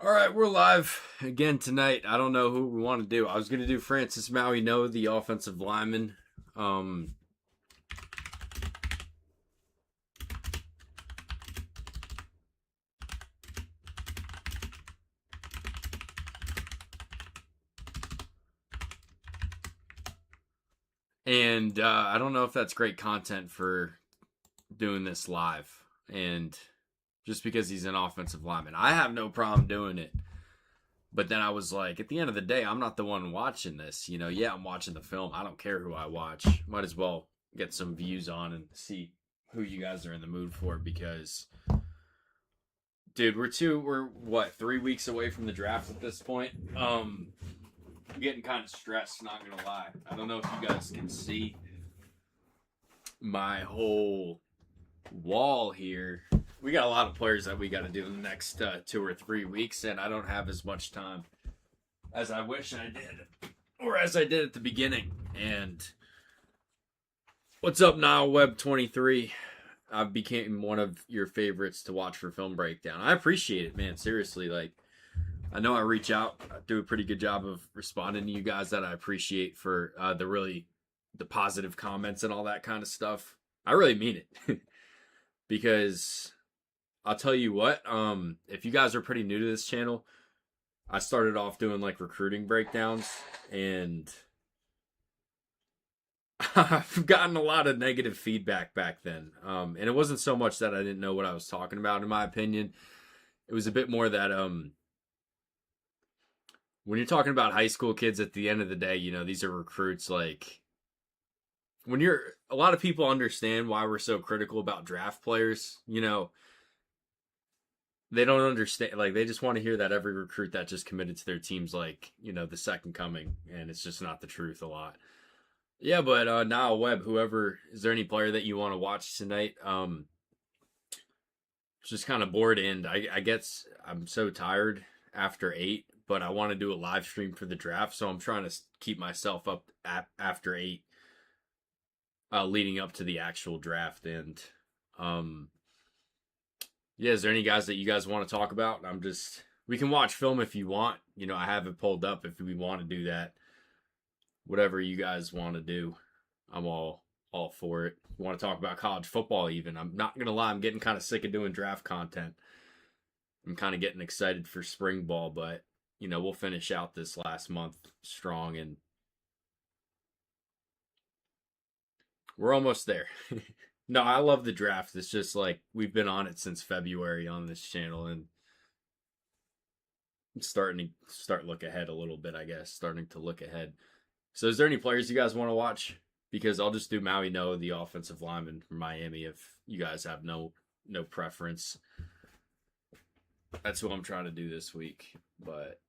All right, we're live again tonight. I don't know who we want to do. I was going to do Francis Maui No, the offensive lineman. Um, and I don't know if that's great content for doing this live. And just because he's an offensive lineman, I have no problem doing it. But then I was like, at the end of the day, I'm not the one watching this. Yeah, I'm watching the film. I don't care who I watch. Might as well get some views on and see who you guys are in the mood for because, dude, we're what, 3 weeks away from the draft at this point. I'm getting kind of stressed, not gonna lie. I don't know if you guys can see my whole wall here. We got a lot of players that we got to do in the next 2 or 3 weeks, and I don't have as much time as I wish I did, or as I did at the beginning. And what's up, Nile Web 23? I've became one of your favorites to watch for film breakdown. I appreciate it, man. Seriously, like I know I reach out, I do a pretty good job of responding to you guys that I appreciate for the positive comments and all that kind of stuff. I really mean it because I'll tell you what, if you guys are pretty new to this channel, I started off doing like recruiting breakdowns, and I've gotten a lot of negative feedback back then. And it wasn't so much that I didn't know what I was talking about, in my opinion. It was a bit more that when you're talking about high school kids, at the end of the day, these are recruits. Like a lot of people understand why we're so critical about draft players, they don't understand, like they just want to hear that every recruit that just committed to their team's like, the second coming, and it's just not the truth a lot. Yeah, but Nile Webb, whoever, is there any player that you want to watch tonight? Just kind of bored, and I guess I'm so tired after 8, but I want to do a live stream for the draft, so I'm trying to keep myself up after 8, leading up to the actual draft. And yeah, is there any guys that you guys want to talk about? We can watch film if you want. I have it pulled up if we want to do that. Whatever you guys want to do, I'm all for it. You want to talk about college football even? I'm not going to lie, I'm getting kind of sick of doing draft content. I'm kind of getting excited for spring ball, but, we'll finish out this last month strong, and we're almost there. No, I love the draft. It's just like we've been on it since February on this channel, and I'm starting to look ahead a little bit, I guess. Starting to look ahead. So is there any players you guys want to watch? Because I'll just do Maui No, the offensive lineman from Miami, if you guys have no preference. That's what I'm trying to do this week. But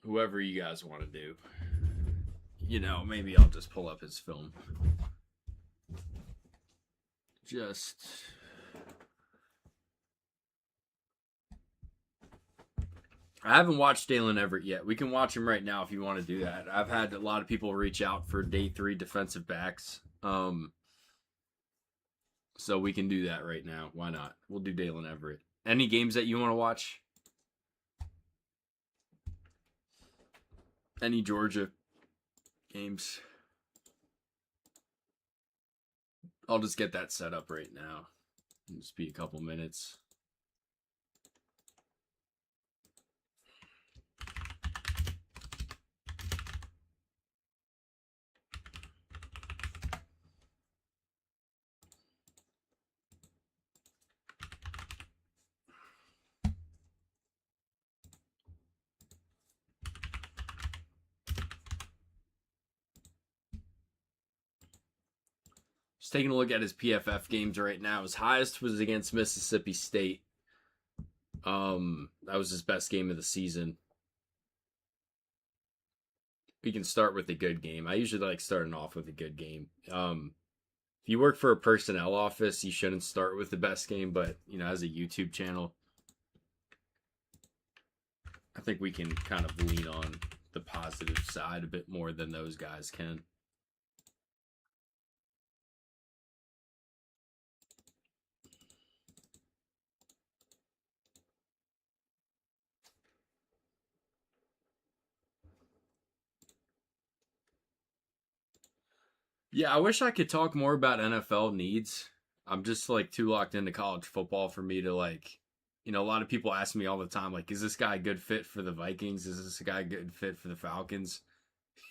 whoever you guys want to do. Maybe I'll just pull up his film. I haven't watched Dalen Everett yet. We can watch him right now if you want to do that. I've had a lot of people reach out for day 3 defensive backs. So we can do that right now. Why not? We'll do Dalen Everett. Any games that you want to watch? Any Georgia games? I'll just get that set up right now. It'll just be a couple minutes. Just taking a look at his PFF games right now. His highest was against Mississippi State. That was his best game of the season. We can start with a good game. I usually like starting off with a good game. If you work for a personnel office, you shouldn't start with the best game, but, as a YouTube channel, I think we can kind of lean on the positive side a bit more than those guys can. Yeah, I wish I could talk more about NFL needs. I'm just like too locked into college football for me to like, a lot of people ask me all the time, like, is this guy a good fit for the Vikings? Is this a guy a good fit for the Falcons?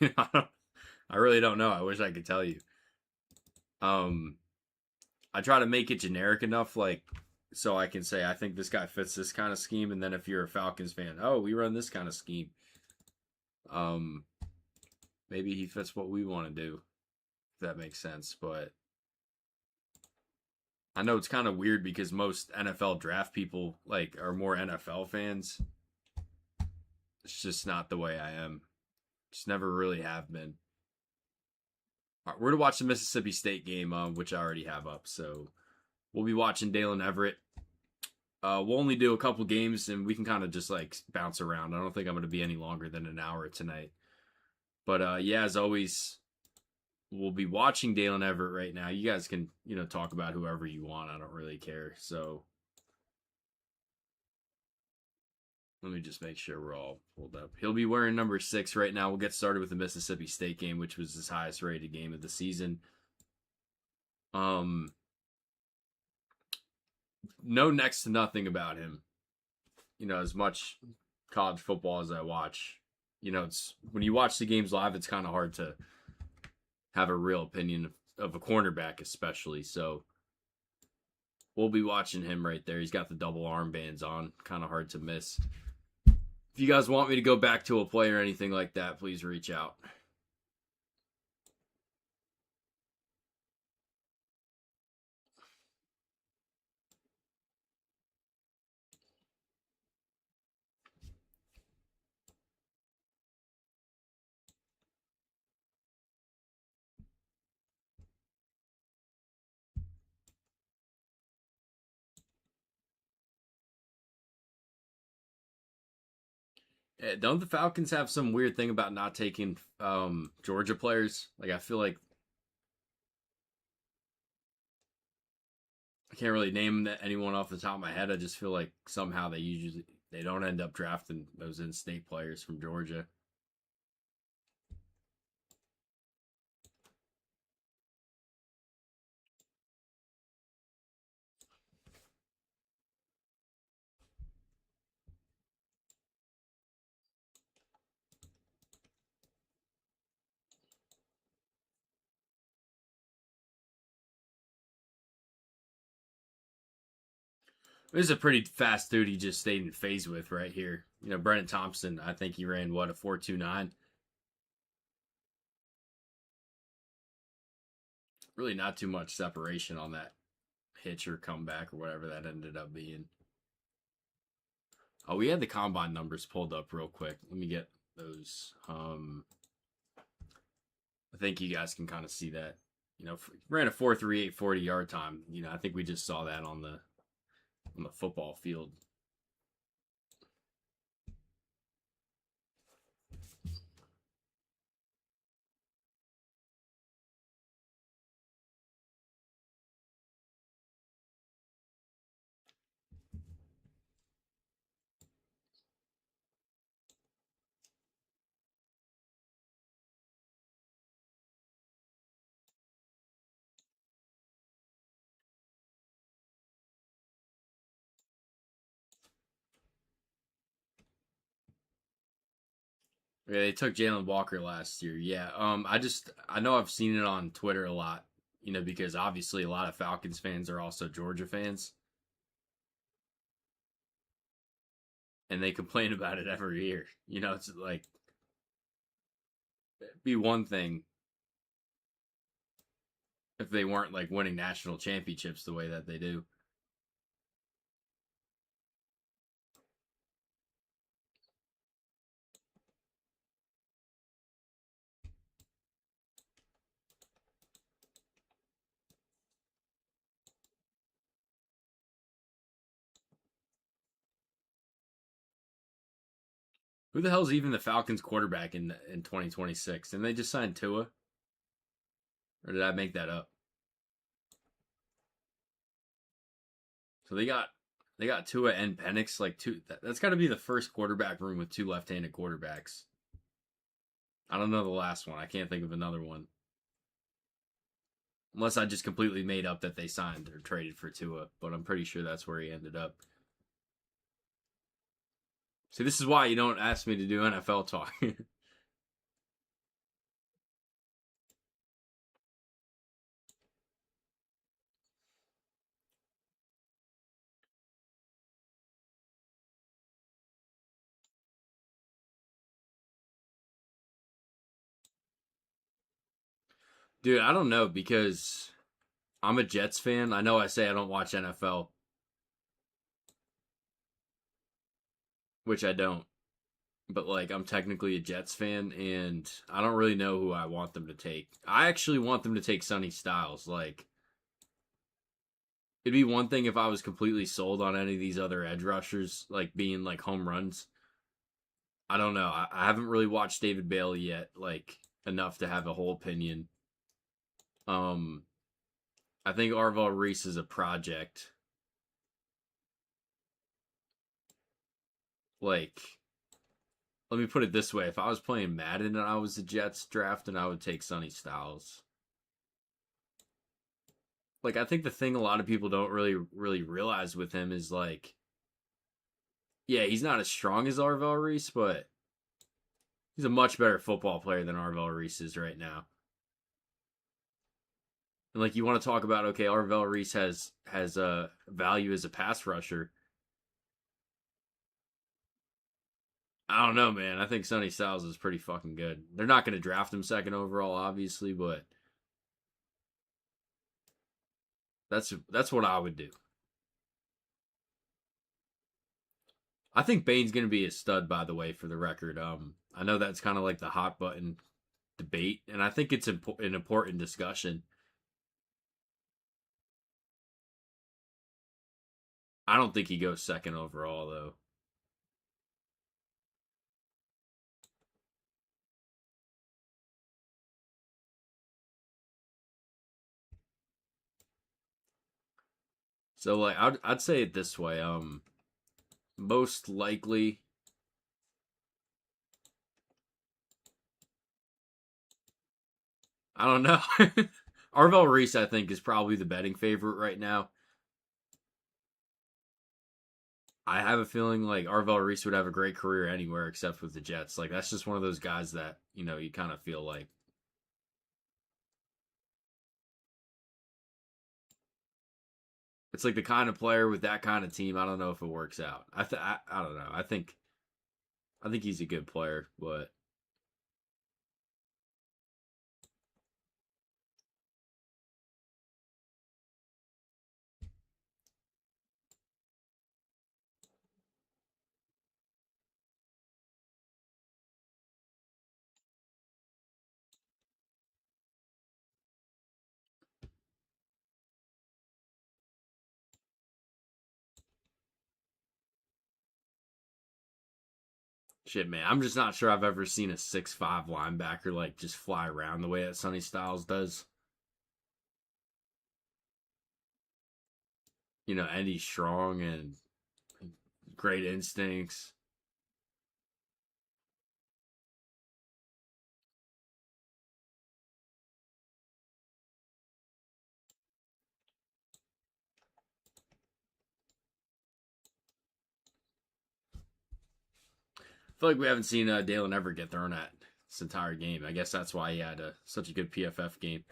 I really don't know. I wish I could tell you. Um, I try to make it generic enough, like, so I can say I think this guy fits this kind of scheme, and then if you're a Falcons fan, oh, we run this kind of scheme. Um, Maybe he fits what we want to do, if that makes sense. But I know it's kind of weird because most NFL draft people like are more NFL fans. It's just not the way I am. Just never really have been. All right, we're to watch the Mississippi State game, which I already have up. So we'll be watching Dalen Everett. We'll only do a couple games, and we can kind of just like bounce around. I don't think I'm going to be any longer than an hour tonight. But yeah, as always, we'll be watching Dalen Everett right now. You guys can, talk about whoever you want. I don't really care. So let me just make sure we're all pulled up. He'll be wearing number 6 right now. We'll get started with the Mississippi State game, which was his highest rated game of the season. Know next to nothing about him. As much college football as I watch, it's when you watch the games live, it's kind of hard to have a real opinion of a cornerback, especially. So we'll be watching him right there. He's got the double armbands on, kind of hard to miss. If you guys want me to go back to a play or anything like that, please reach out. Don't the Falcons have some weird thing about not taking Georgia players? Like I feel like I can't really name anyone off the top of my head. I just feel like somehow they don't end up drafting those in-state players from Georgia. This is a pretty fast dude he just stayed in phase with right here. Brennan Thompson, I think he ran what, a 4.29. Really not too much separation on that hitch or comeback or whatever that ended up being. Oh, we had the combine numbers pulled up real quick. Let me get those. I think you guys can kind of see that. Ran a 4.38 40-yard time. I think we just saw that on the football field. Yeah, they took Jalen Walker last year. Yeah, I know I've seen it on Twitter a lot. Because obviously a lot of Falcons fans are also Georgia fans, and they complain about it every year. It's like it'd be one thing if they weren't like winning national championships the way that they do. Who the hell's even the Falcons quarterback in 2026? Didn't they just sign Tua? Or did I make that up? So they got Tua and Penix, like two. That's got to be the first quarterback room with two left-handed quarterbacks. I don't know the last one. I can't think of another one. Unless I just completely made up that they signed or traded for Tua, but I'm pretty sure that's where he ended up. See, this is why you don't ask me to do NFL talk. Dude, I don't know because I'm a Jets fan. I know I say I don't watch NFL, which I don't. But like I'm technically a Jets fan and I don't really know who I want them to take. I actually want them to take Sonny Styles. Like it'd be one thing if I was completely sold on any of these other edge rushers like being like home runs. I don't know. I haven't really watched David Bailey yet, like enough to have a whole opinion. Um I think Arvell Reese is a project. Like let me put it this way: if I was playing Madden and I was the Jets drafting, I would take Sonny Styles. Like I think the thing a lot of people don't really realize with him is like, yeah, he's not as strong as Arvell Reese, but he's a much better football player than Arvell Reese is right now. And like you want to talk about, okay, Arvell Reese has a value as a pass rusher. I don't know, man. I think Sonny Styles is pretty fucking good. They're not going to draft him second overall, obviously, but that's what I would do. I think Bane's going to be a stud, by the way, for the record. I know that's kind of like the hot button debate, and I think it's an important discussion. I don't think he goes second overall, though. So, like, I'd say it this way. Most likely, I don't know. Arvell Reese, I think, is probably the betting favorite right now. I have a feeling like Arvell Reese would have a great career anywhere except with the Jets. Like that's just one of those guys that you kind of feel like it's like the kind of player with that kind of team. I don't know if it works out. I don't know. I think he's a good player, but shit, man, I'm just not sure I've ever seen a 6'5" linebacker like just fly around the way that Sonny Styles does. And he's strong and great instincts. I feel like we haven't seen Dalen ever get thrown at this entire game. I guess that's why he had such a good PFF game.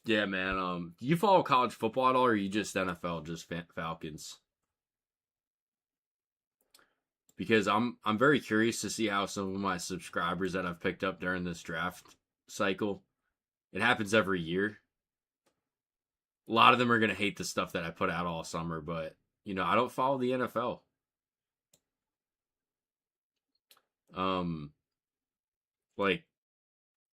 Yeah, man. Do you follow college football at all, or are you just NFL, just Falcons? Because I'm very curious to see how some of my subscribers that I've picked up during this draft cycle. It happens every year. A lot of them are gonna hate the stuff that I put out all summer, but I don't follow the NFL. Um, like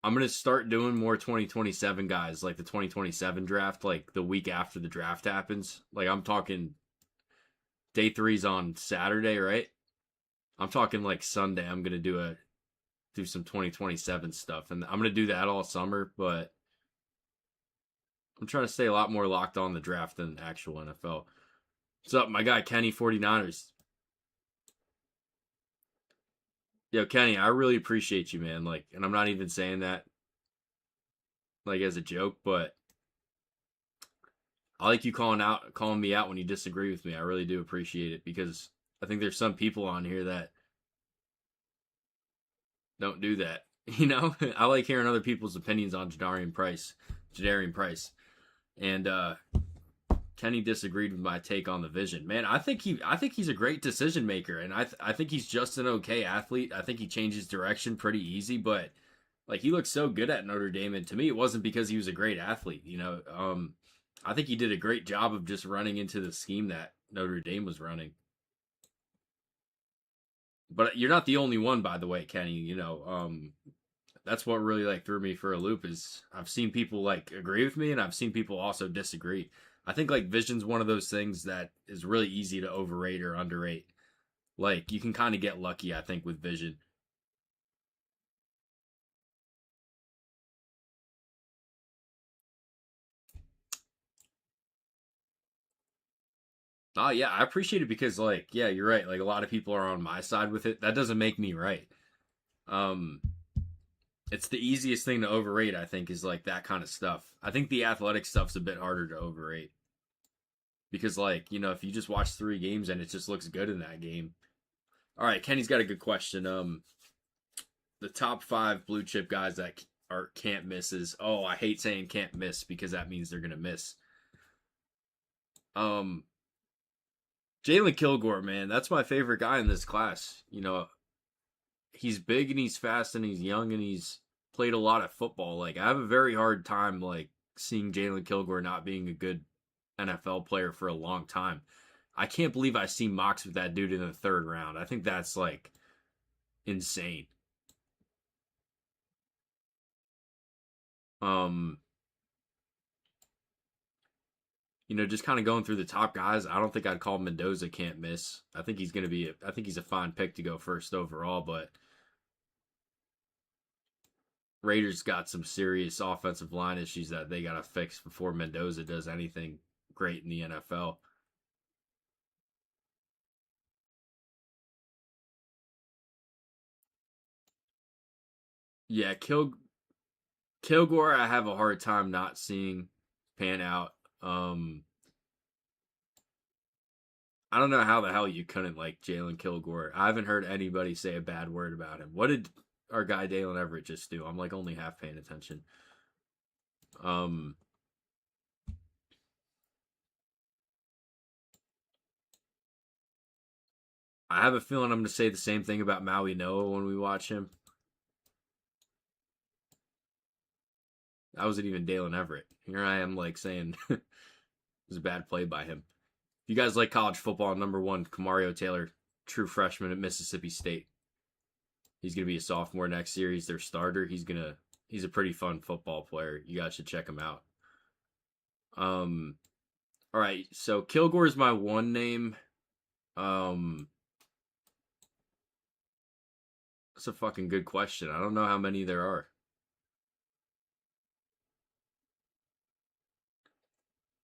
I'm gonna start doing more 2027 guys, like the 2027 draft, like the week after the draft happens. Like I'm talking day three's on Saturday, right? I'm talking like Sunday. I'm gonna do some 2027 stuff, and I'm gonna do that all summer. But I'm trying to stay a lot more locked on the draft than the actual NFL. What's up, my guy Kenny 49ers? Yo, Kenny, I really appreciate you, man. Like, and I'm not even saying that like as a joke, but I like you calling me out when you disagree with me. I really do appreciate it because I think there's some people on here that don't do that. You know, I like hearing other people's opinions on Jadarian Price, and Kenny disagreed with my take on the vision. Man, I think he's a great decision maker, and I think he's just an okay athlete. I think he changes direction pretty easy, but like he looked so good at Notre Dame, and to me, it wasn't because he was a great athlete. I think he did a great job of just running into the scheme that Notre Dame was running. But you're not the only one, by the way, Kenny. That's what really like threw me for a loop is I've seen people like agree with me and I've seen people also disagree. I think like vision's one of those things that is really easy to overrate or underrate. Like you can kind of get lucky, I think, with vision. Oh yeah, I appreciate it because like yeah, you're right. Like a lot of people are on my side with it. That doesn't make me right. Um it's the easiest thing to overrate, I think, is like that kind of stuff. I think the athletic stuff's a bit harder to overrate. Because like, if you just watch 3 games and it just looks good in that game. All right, Kenny's got a good question. The top 5 blue chip guys that are can't miss is I hate saying can't miss because that means they're gonna miss. Um Jalen Kilgore, man, that's my favorite guy in this class. He's big and he's fast and he's young and he's played a lot of football. Like I have a very hard time like seeing Jalen Kilgore not being a good NFL player for a long time. I can't believe I see mocks with that dude in the 3rd round. I think that's like insane. Um, just kind of going through the top guys. I don't think I'd call Mendoza can't miss. I think he's gonna be. I think he's a fine pick to go first overall, but Raiders got some serious offensive line issues that they gotta fix before Mendoza does anything great in the NFL. Yeah, Kilgore, I have a hard time not seeing pan out. Um, I don't know how the hell you couldn't like Jalen Kilgore. I haven't heard anybody say a bad word about him. What did our guy Dalen Everett just do? I'm like only half paying attention. Um, I have a feeling I'm going to say the same thing about Maui Noah when we watch him. That wasn't even Dalen Everett. Here I am like saying it was a bad play by him. If you guys like college football, number 1, Kamario Taylor, true freshman at Mississippi State. He's gonna be a sophomore next year. He's their starter. He's a pretty fun football player. You guys should check him out. Um, all right. So Kilgore is my one name. Um, that's a fucking good question. I don't know how many there are.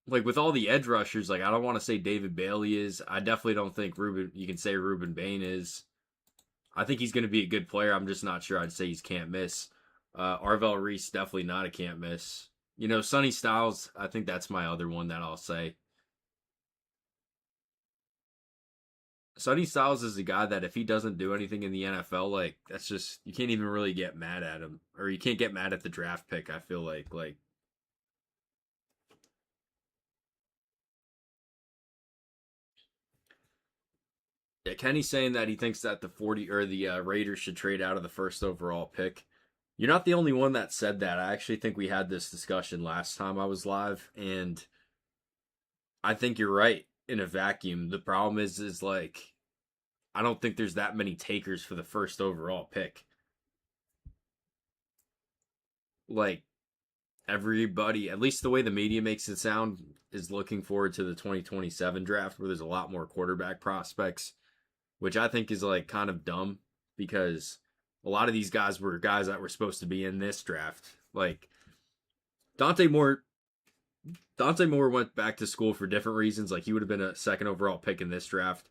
Like with all the edge rushers, like I don't want to say David Bailey is. I definitely don't think Ruben. You can say Ruben Bain is. I think he's going to be a good player. I'm just not sure. I'd say he's can't miss. Arvell Reese definitely not a can't miss. Sonny Styles. I think that's my other one that I'll say. Sonny Styles is a guy that if he doesn't do anything in the NFL, like that's just you can't even really get mad at him, or you can't get mad at the draft pick. I feel like yeah, Kenny's saying that he thinks that the 40 or the Raiders should trade out of the first overall pick. You're not the only one that said that. I actually think we had this discussion last time I was live, and I think you're right in a vacuum. The problem is like I don't think there's that many takers for the first overall pick. Like everybody, at least the way the media makes it sound, is looking forward to the 2027 draft where there's a lot more quarterback prospects, which I think is like kind of dumb because a lot of these guys were guys that were supposed to be in this draft. Like Dante Moore Dante Moore went back to school for different reasons. Like he would have been a second overall pick in this draft.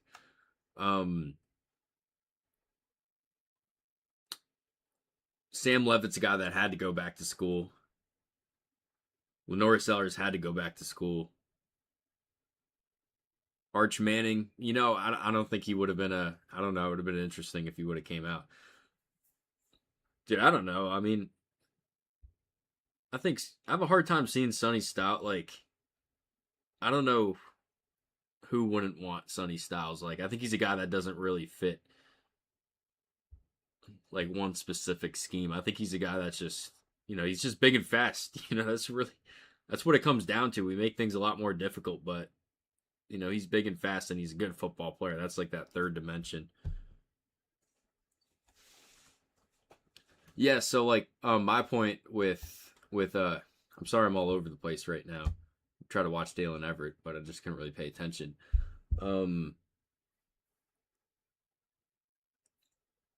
Um Sam Levitt's a guy that had to go back to school. Lenore Sellers had to go back to school. Arch Manning, I don't think he would have been I don't know, it would have been interesting if he would have came out. Dude, I don't know. I mean, I have a hard time seeing Sonny Styles. Like, I don't know who wouldn't want Sonny Styles. Like, I think he's a guy that doesn't really fit like one specific scheme. I think he's a guy that's just, he's just big and fast. That's what it comes down to. We make things a lot more difficult, but he's big and fast and he's a good football player. That's like that third dimension. Yeah, so like my point with I'm sorry I'm all over the place right now. I try to watch Dalen Everett, but I just couldn't really pay attention.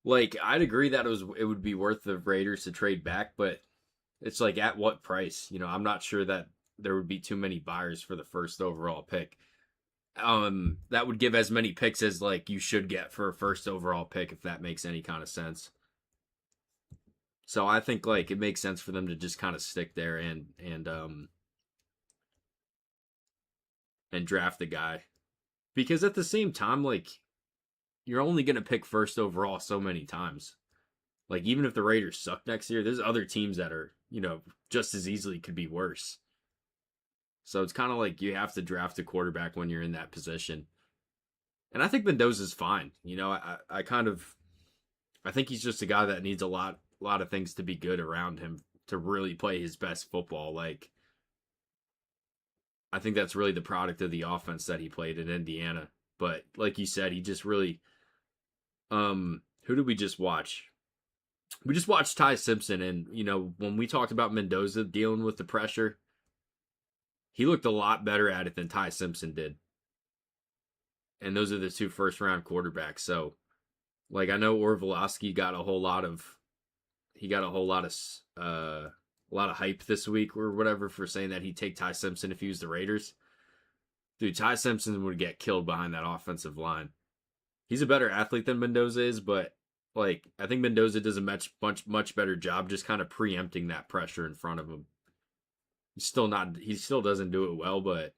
Like I'd agree that it would be worth the Raiders to trade back, but it's like at what price? I'm not sure that there would be too many buyers for the first overall pick. That would give as many picks as like you should get for a first overall pick, if that makes any kind of sense. So I think like it makes sense for them to just kind of stick there and draft the guy, because at the same time, like you're only gonna pick first overall so many times. Like even if the Raiders suck next year, there's other teams that are just as easily could be worse. So it's kind of like you have to draft a quarterback when you're in that position. And I think Mendoza's fine. I think he's just a guy that needs a lot of things to be good around him to really play his best football. Like, I think that's really the product of the offense that he played in Indiana. But like you said, he just really, who did we just watch? We just watched Ty Simpson, and when we talked about Mendoza dealing with the pressure, he looked a lot better at it than Ty Simpson did. And those are the two first round quarterbacks. So, like, I know Orvalowski got a whole lot of hype this week or whatever for saying that he'd take Ty Simpson if he was the Raiders. Dude, Ty Simpson would get killed behind that offensive line. He's a better athlete than Mendoza is, but like I think Mendoza does a much better job just kind of preempting that pressure in front of him. He still doesn't do it well, but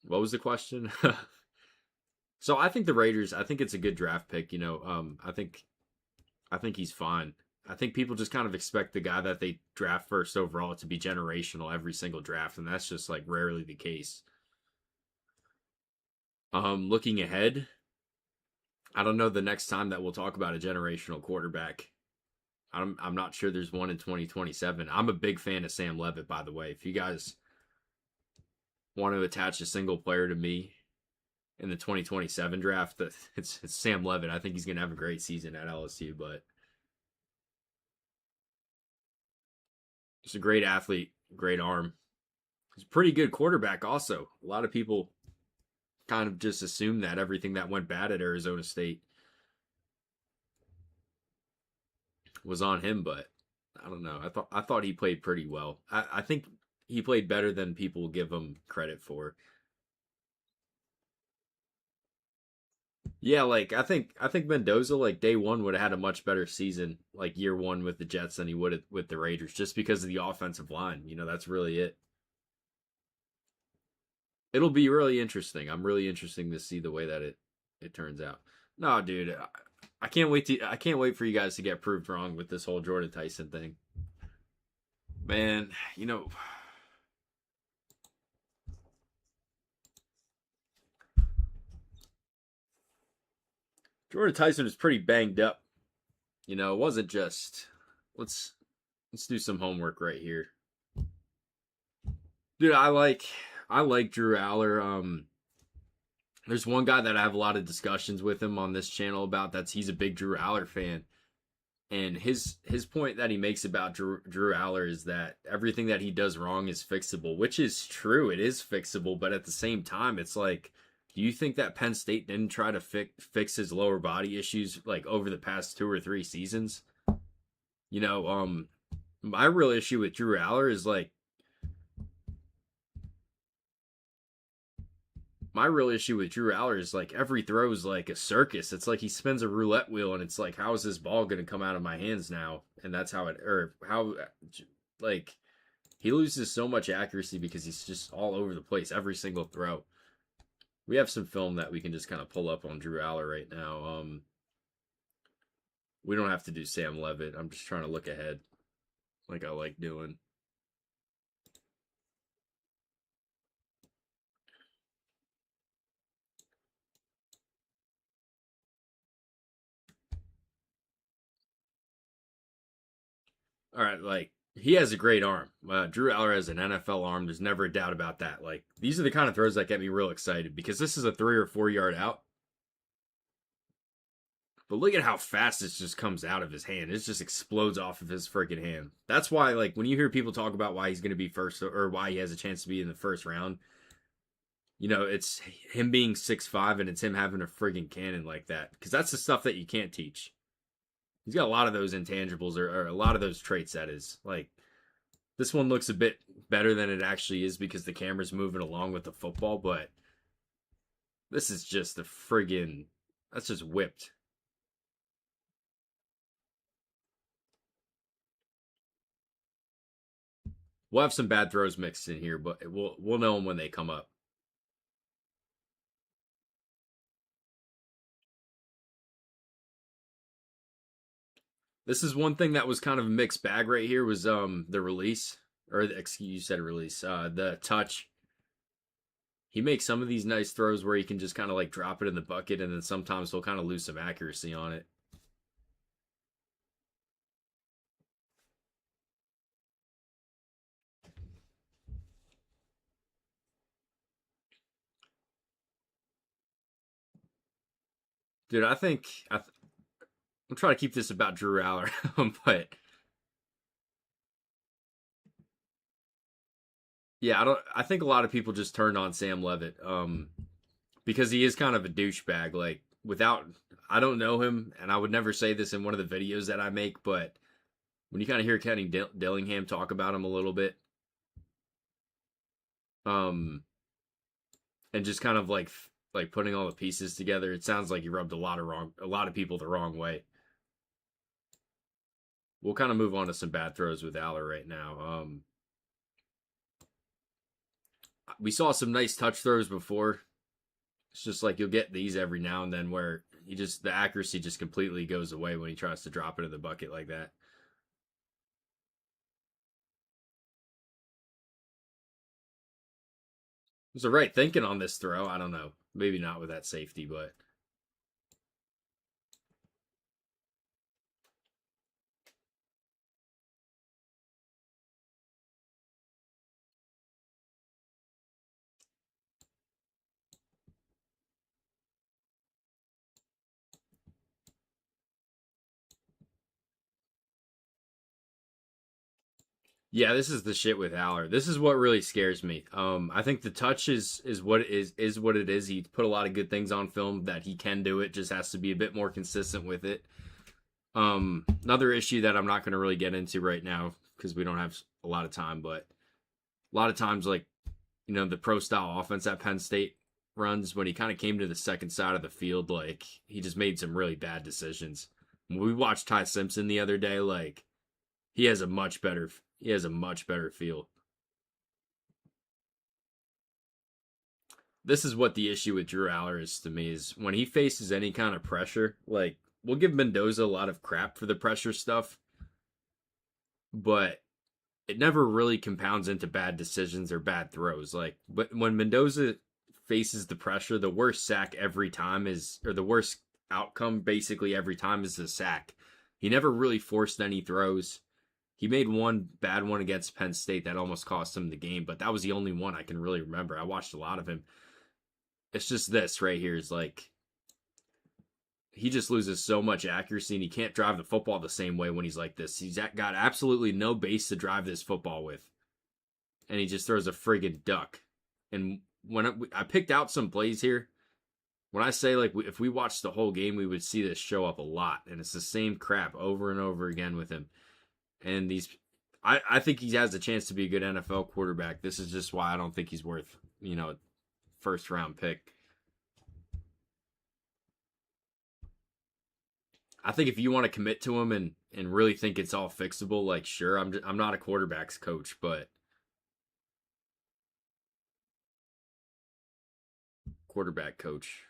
what was the question? So I think the Raiders, I think it's a good draft pick, I think he's fine. I think people just kind of expect the guy that they draft first overall to be generational every single draft, and that's just like rarely the case. Looking ahead, I don't know the next time that we'll talk about a generational quarterback. I'm not sure there's one in 2027. I'm a big fan of Sam Levitt, by the way. If you guys want to attach a single player to me in the 2027 draft, it's Sam Levitt. I think he's going to have a great season at LSU, but just a great athlete, great arm. He's a pretty good quarterback also. A lot of people kind of just assume that everything that went bad at Arizona State was on him, but I don't know. I thought he played pretty well. I think he played better than people give him credit for. Yeah, like I think Mendoza like day one would have had a much better season, like year one with the Jets than he would with the Raiders, just because of the offensive line. That's really it. It'll be really interesting. I'm really interested to see the way that it turns out. No, dude, I can't wait for you guys to get proved wrong with this whole Jordan Tyson thing. Man, Jordan Tyson was pretty banged up. It wasn't just let's do some homework right here. Dude, I like Drew Aller. There's one guy that I have a lot of discussions with him on this channel about he's a big Drew Aller fan. And his point that he makes about Drew Aller is that everything that he does wrong is fixable, which is true. It is fixable, but at the same time, it's like, do you think that Penn State didn't try to fix his lower body issues like over the past 2 or 3 seasons? My real issue with Drew Aller is like my real issue with Drew Aller is like every throw is like a circus. It's like he spins a roulette wheel, and it's like, how is this ball going to come out of my hands now? And that's how it, or how, like, he loses so much accuracy because he's just all over the place every single throw. We have some film that we can just kind of pull up on Drew Aller right now. We don't have to do Sam Levitt. I'm just trying to look ahead, like I like doing. All right, like he has a great arm. Drew Aller has an NFL arm. There's never a doubt about that. Like these are the kind of throws that get me real excited because this is a 3 or 4 yard out. But look at how fast this just comes out of his hand. It just explodes off of his freaking hand. That's why, like, when you hear people talk about why he's going to be first or why he has a chance to be in the first round, you know, it's him being 6'5" and it's him having a friggin' cannon like that. Because that's the stuff that you can't teach. He's got a lot of those intangibles or a lot of those traits, that is. Like, this one looks a bit better than it actually is because the camera's moving along with the football, but this is just a friggin', that's just whipped. We'll have some bad throws mixed in here, but we'll know them when they come up. This is one thing that was kind of a mixed bag right here was the release, or excuse, you said release, the touch. He makes some of these nice throws where he can just kind of like drop it in the bucket, and then sometimes he'll kind of lose some accuracy on it. Dude, I think I'm trying to keep this about Drew Aller, but yeah, I think a lot of people just turned on Sam Levitt, because he is kind of a douchebag. Like without, I don't know him, and I would never say this in one of the videos that I make, but when you kind of hear Kenny Dillingham talk about him a little bit, um, and just kind of like putting all the pieces together, it sounds like he rubbed a lot of people the wrong way. We'll kind of move on to some bad throws with Aller right now. We saw some nice touch throws before. It's just like you'll get these every now and then where the accuracy just completely goes away when he tries to drop it in the bucket like that. Was the right thinking on this throw? I don't know. Maybe not with that safety, but yeah, this is the shit with Aller. This is what really scares me. I think the touch is what is what it is. He put a lot of good things on film that he can do it. Just has to be a bit more consistent with it. Another issue that I'm not going to really get into right now because we don't have a lot of time, but a lot of times, like, you know, the pro style offense that Penn State runs, when he kind of came to the second side of the field, like, he just made some really bad decisions. When we watched Ty Simpson the other day, like, he has a much better feel. This is what the issue with Drew Aller is to me, is when he faces any kind of pressure, like, we'll give Mendoza a lot of crap for the pressure stuff, but it never really compounds into bad decisions or bad throws. Like, but when Mendoza faces the pressure, the worst sack every time is, or the worst outcome basically every time is the sack. He never really forced any throws. He made one bad one against Penn State that almost cost him the game, but that was the only one I can really remember. I watched a lot of him. It's just this right here is like, he just loses so much accuracy and he can't drive the football the same way when he's like this. He's got absolutely no base to drive this football with. And he just throws a friggin' duck. And when I picked out some plays here, when I say, like, if we watched the whole game, we would see this show up a lot. And it's the same crap over and over again with him. And I think he has a chance to be a good NFL quarterback. This is just why I don't think he's worth, you know, first round pick. I think if you want to commit to him and really think it's all fixable, like sure, I'm not a quarterbacks coach, but quarterback coach.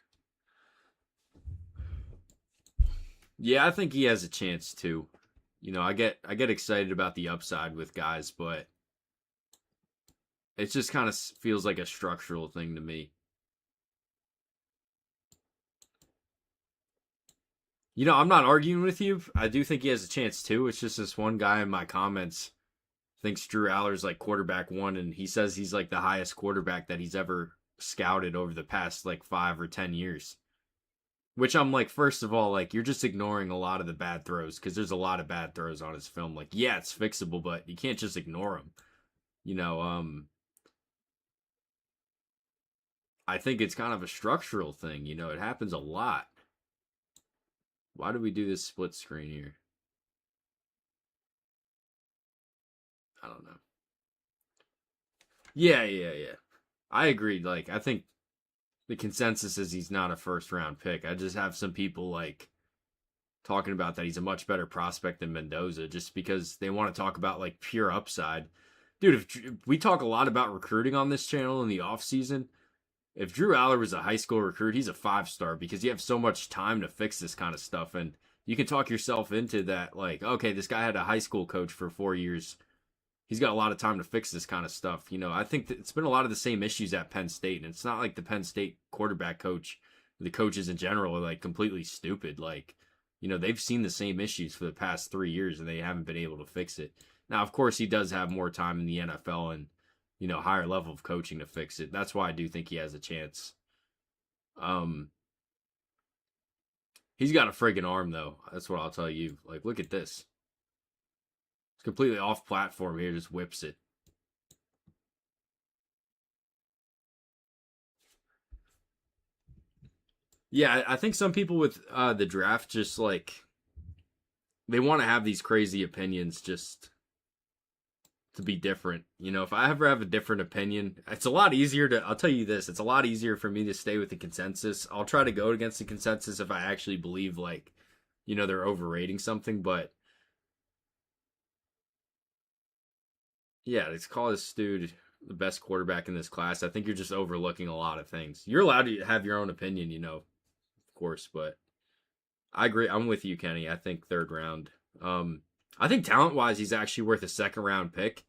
Yeah, I think he has a chance too. You know, I get excited about the upside with guys, but it just kind of feels like a structural thing to me. You know, I'm not arguing with you. I do think he has a chance too. It's just this one guy in my comments thinks Drew Aller's like quarterback one, and he says he's like the highest quarterback that he's ever scouted over the past like 5 or 10 years. Which I'm like, first of all, like you're just ignoring a lot of the bad throws because there's a lot of bad throws on his film. Like, yeah, it's fixable, but you can't just ignore them. You know, I think it's kind of a structural thing. You know, it happens a lot. Why do we do this split screen here? I don't know. Yeah. I agreed. Like, I think the consensus is he's not a first round pick. I just have some people like talking about that he's a much better prospect than Mendoza just because they want to talk about like pure upside. Dude, if we talk a lot about recruiting on this channel in the offseason, if Drew Aller was a high school recruit, he's a 5-star because you have so much time to fix this kind of stuff. And you can talk yourself into that, like, okay, this guy had a high school coach for 4 years. He's got a lot of time to fix this kind of stuff. You know, I think that it's been a lot of the same issues at Penn State. And it's not like the Penn State quarterback coach, the coaches in general are like completely stupid. Like, you know, they've seen the same issues for the past 3 years and they haven't been able to fix it. Now, of course, he does have more time in the NFL and, you know, higher level of coaching to fix it. That's why I do think he has a chance. Um, he's got a friggin' arm though. That's what I'll tell you. Like, look at this. It's completely off platform here, just whips it. Yeah, I think some people with the draft just like they want to have these crazy opinions just to be different. You know, if I ever have a different opinion, it's a lot easier to, I'll tell you this, it's a lot easier for me to stay with the consensus. I'll try to go against the consensus if I actually believe, like, you know, they're overrating something. But yeah, let's call this dude the best quarterback in this class. I think you're just overlooking a lot of things. You're allowed to have your own opinion, you know, of course, but I agree. I'm with you, Kenny. I think third round. I think talent wise, he's actually worth a second round pick.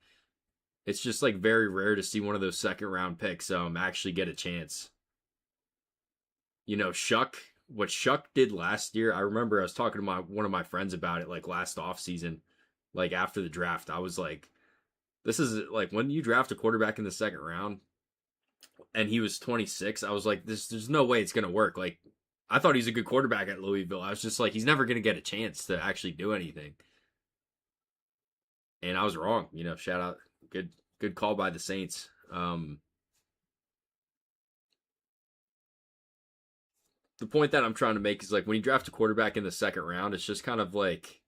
It's just like very rare to see one of those second round picks actually get a chance. You know, what Shuck did last year, I remember I was talking to one of my friends about it like last off season, like after the draft. I was like, this is like when you draft a quarterback in the second round and he was 26, I was like, there's no way it's gonna work. Like I thought he's a good quarterback at Louisville. I was just like, he's never gonna get a chance to actually do anything. And I was wrong. You know, shout out, good call by the Saints. The point that I'm trying to make is like when you draft a quarterback in the second round, it's just kind of like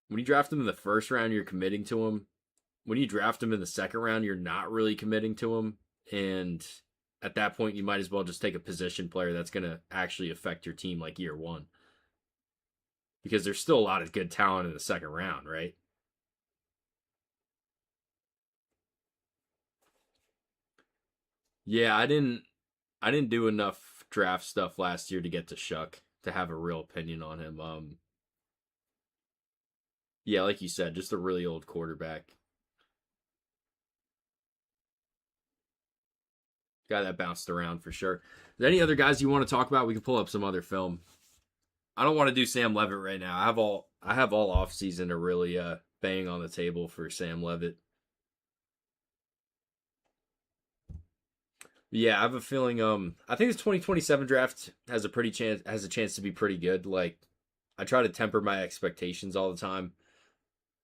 when you draft him in the first round, you're committing to him. When you draft him in the second round, you're not really committing to him. And at that point, you might as well just take a position player that's going to actually affect your team like year one. Because there's still a lot of good talent in the second round, right? Yeah, I didn't do enough draft stuff last year to get to Shuck to have a real opinion on him. Yeah, like you said, just a really old quarterback. Guy that bounced around for sure. Is there any other guys you want to talk about? We can pull up some other film. I don't want to do Sam Levitt right now. I have all off season to really bang on the table for Sam Levitt. Yeah, I have a feeling I think this 2027 draft has a chance to be pretty good. Like I try to temper my expectations all the time.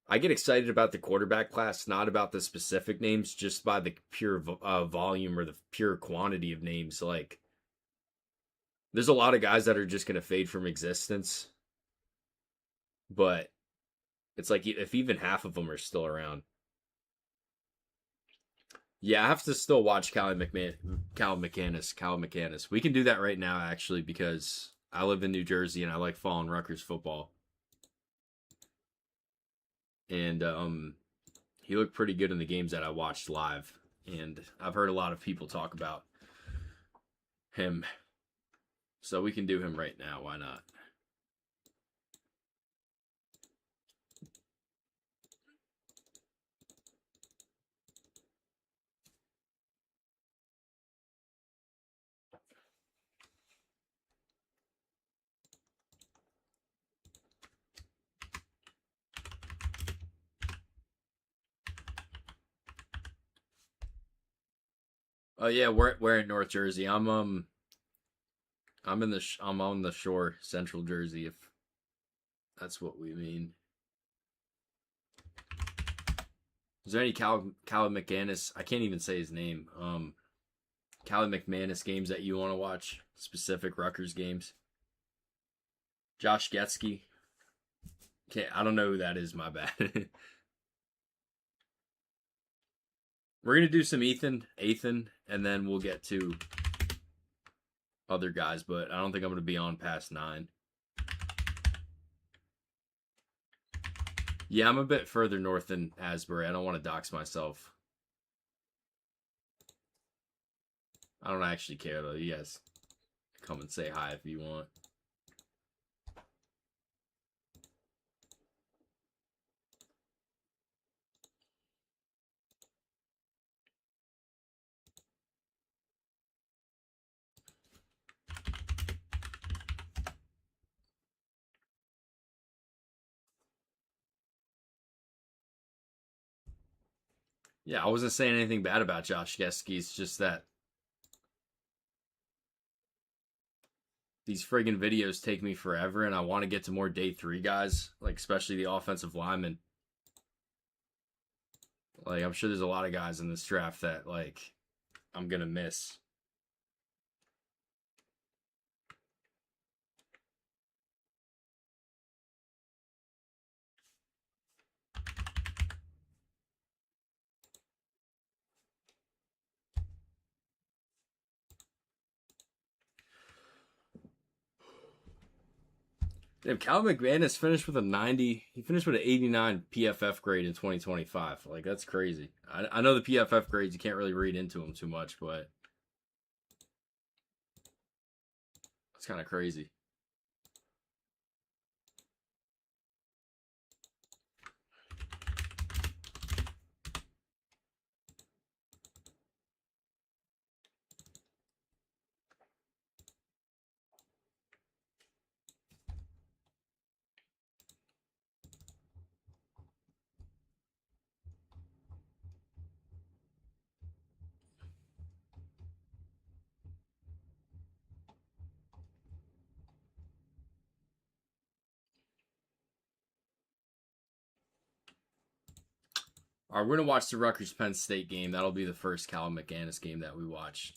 I get excited about the quarterback class, not about the specific names, just by the pure volume or the pure quantity of names. Like there's a lot of guys that are just going to fade from existence, but it's like if even half of them are still around. Yeah, I have to still watch Cal McCannis. We can do that right now, actually, because I live in New Jersey and I like following Rutgers football. And he looked pretty good in the games that I watched live. And I've heard a lot of people talk about him. So we can do him right now. Why not? Oh yeah, we're in North Jersey. I'm on the shore, Central Jersey, if that's what we mean. Is there any Cal McManus? I can't even say his name. Cal McManus games that you want to watch? Specific Rutgers games. Josh Getsky. Okay, I don't know who that is. My bad. We're gonna do some Ethan, and then we'll get to other guys. But I don't think I'm gonna be on past 9. Yeah, I'm a bit further north than Asbury. I don't want to dox myself. I don't actually care though. You guys come and say hi if you want. Yeah, I wasn't saying anything bad about Josh Getsky. It's just that these friggin' videos take me forever, and I want to get to more day 3 guys, like especially the offensive linemen. Like I'm sure there's a lot of guys in this draft that like I'm gonna miss. Damn, Cal McManus finished with a 90. He finished with an 89 PFF grade in 2025. Like that's crazy. I know the PFF grades you can't really read into them too much, but it's kind of crazy. All right, we're gonna watch the Rutgers Penn State game. That'll be the first Cal McManus game that we watch.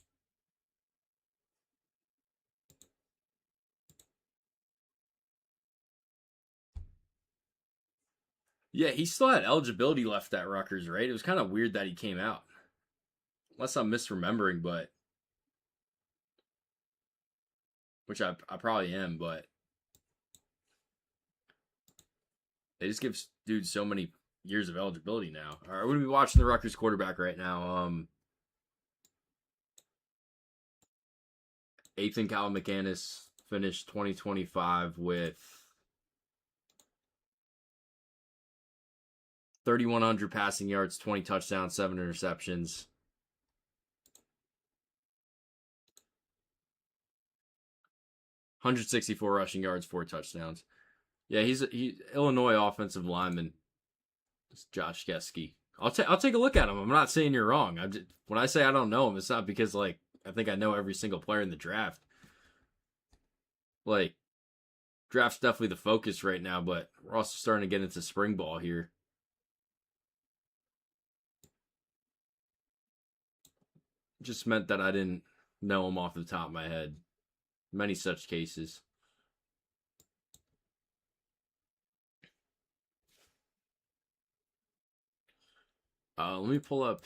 Yeah, he still had eligibility left at Rutgers, right? It was kind of weird that he came out. Unless I'm misremembering, but which I probably am, but they just give dudes so many years of eligibility now. All right, we're gonna be watching the Rutgers quarterback right now. Ethan Cal McManus finished 2025 with 3,100 passing yards, 20 touchdowns, 7 interceptions. 164 rushing yards, 4 touchdowns. Yeah, he's Illinois offensive lineman. It's Josh Getsky. I'll take a look at him. I'm not saying you're wrong. When I say I don't know him, it's not because like I think I know every single player in the draft. Like draft's definitely the focus right now, but we're also starting to get into spring ball here. Just meant that I didn't know him off the top of my head. Many such cases. Let me pull up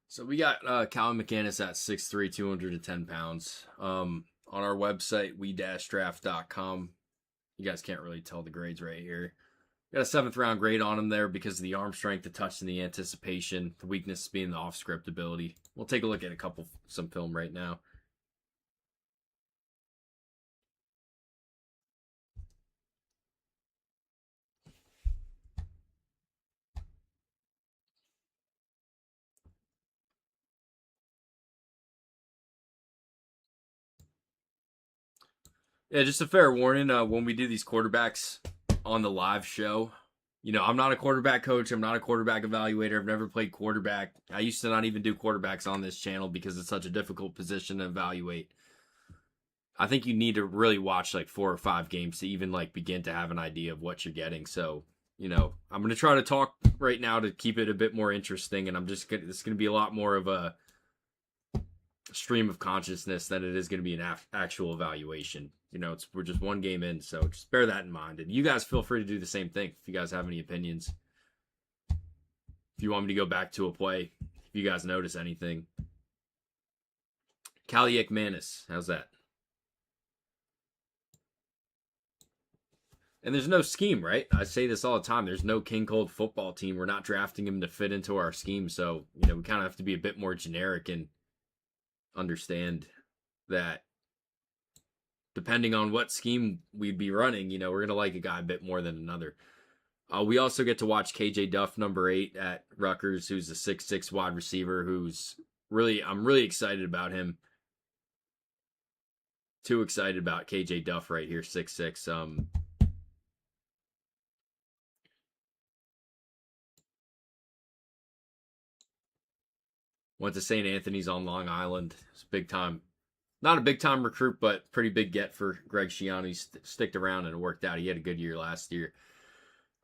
So we got Calvin McCannis at 6'3", 210 pounds. On our website, we-draft.com. You guys can't really tell the grades right here. Got a 7th round grade on him there because of the arm strength, the touch, and the anticipation. The weakness being the off script ability. We'll take a look at some film right now. Yeah, just a fair warning. When we do these quarterbacks on the live show, I'm not a quarterback coach. I'm not a quarterback evaluator. I've never played quarterback. I used to not even do quarterbacks on this channel because it's such a difficult position to evaluate. I think you need to really watch like 4 or 5 games to even like begin to have an idea of what you're getting. So, I'm going to try to talk right now to keep it a bit more interesting, and it's going to be a lot more of a stream of consciousness than it is going to be an actual evaluation. We're just 1 game in, so just bear that in mind. And you guys feel free to do the same thing if you guys have any opinions. If you want me to go back to a play, if you guys notice anything. Kaliakmanis, how's that? And there's no scheme, right? I say this all the time. There's no King Cold football team. We're not drafting him to fit into our scheme. So, we kind of have to be a bit more generic and understand that depending on what scheme we'd be running, we're going to like a guy a bit more than another. We also get to watch KJ Duff, number 8 at Rutgers, who's a 6'6" wide receiver I'm really excited about him. Too excited about KJ Duff right here, 6'6". Went to St. Anthony's on Long Island. It's big time. Not a big time recruit, but pretty big get for Greg Schiano. He sticked around and it worked out. He had a good year last year.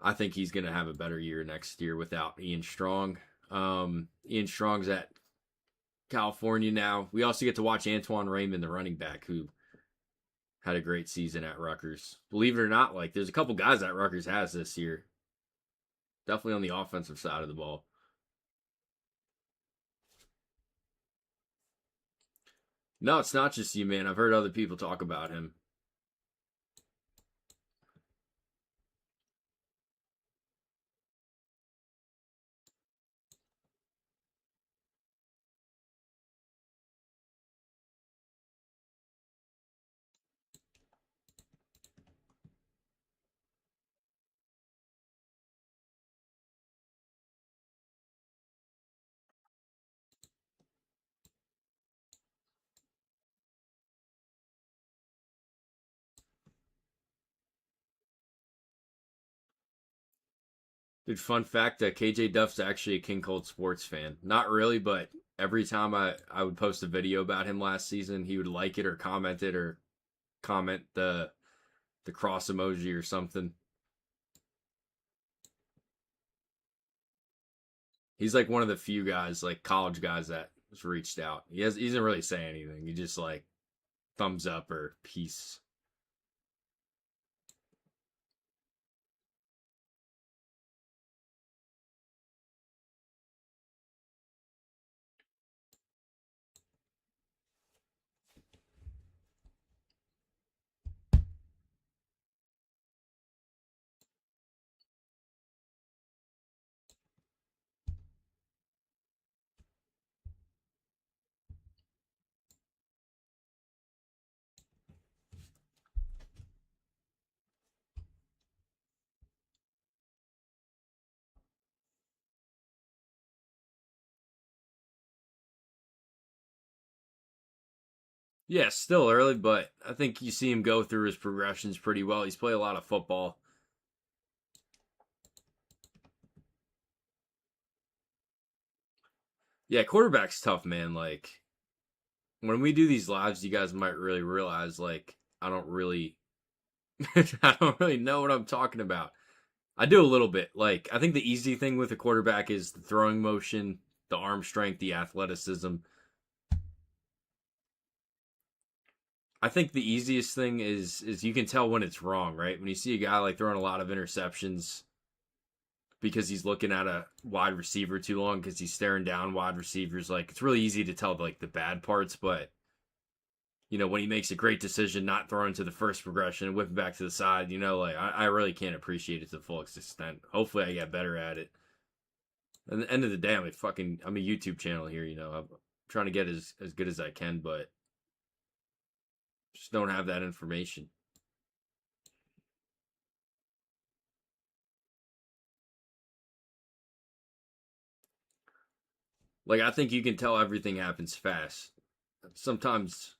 I think he's going to have a better year next year without Ian Strong. Ian Strong's at California now. We also get to watch Antoine Raymond, the running back, who had a great season at Rutgers. Believe it or not, there's a couple guys that Rutgers has this year. Definitely on the offensive side of the ball. No, it's not just you, man. I've heard other people talk about him. Dude, fun fact, KJ Duff's actually a King Cold Sports fan. Not really, but every time I would post a video about him last season, he would like it or comment the cross emoji or something. He's like one of the few guys, like college guys, that has reached out. He doesn't really say anything. He just like thumbs up or peace. Yeah, still early, but I think you see him go through his progressions pretty well. He's played a lot of football. Yeah, quarterback's tough, man. When we do these lives, you guys might really realize I don't really I don't really know what I'm talking about. I do a little bit. I think the easy thing with a quarterback is the throwing motion, the arm strength, the athleticism. I think the easiest thing is you can tell when it's wrong, right? When you see a guy throwing a lot of interceptions, because he's looking at a wide receiver too long because he's staring down wide receivers. Like, it's really easy to tell like the bad parts, but when he makes a great decision not throwing to the first progression and whipping back to the side, like I really can't appreciate it to the full extent. Hopefully I get better at it. At the end of the day, I'm a YouTube channel here, I'm trying to get as good as I can, but just don't have that information. Like, I think you can tell everything happens fast. Sometimes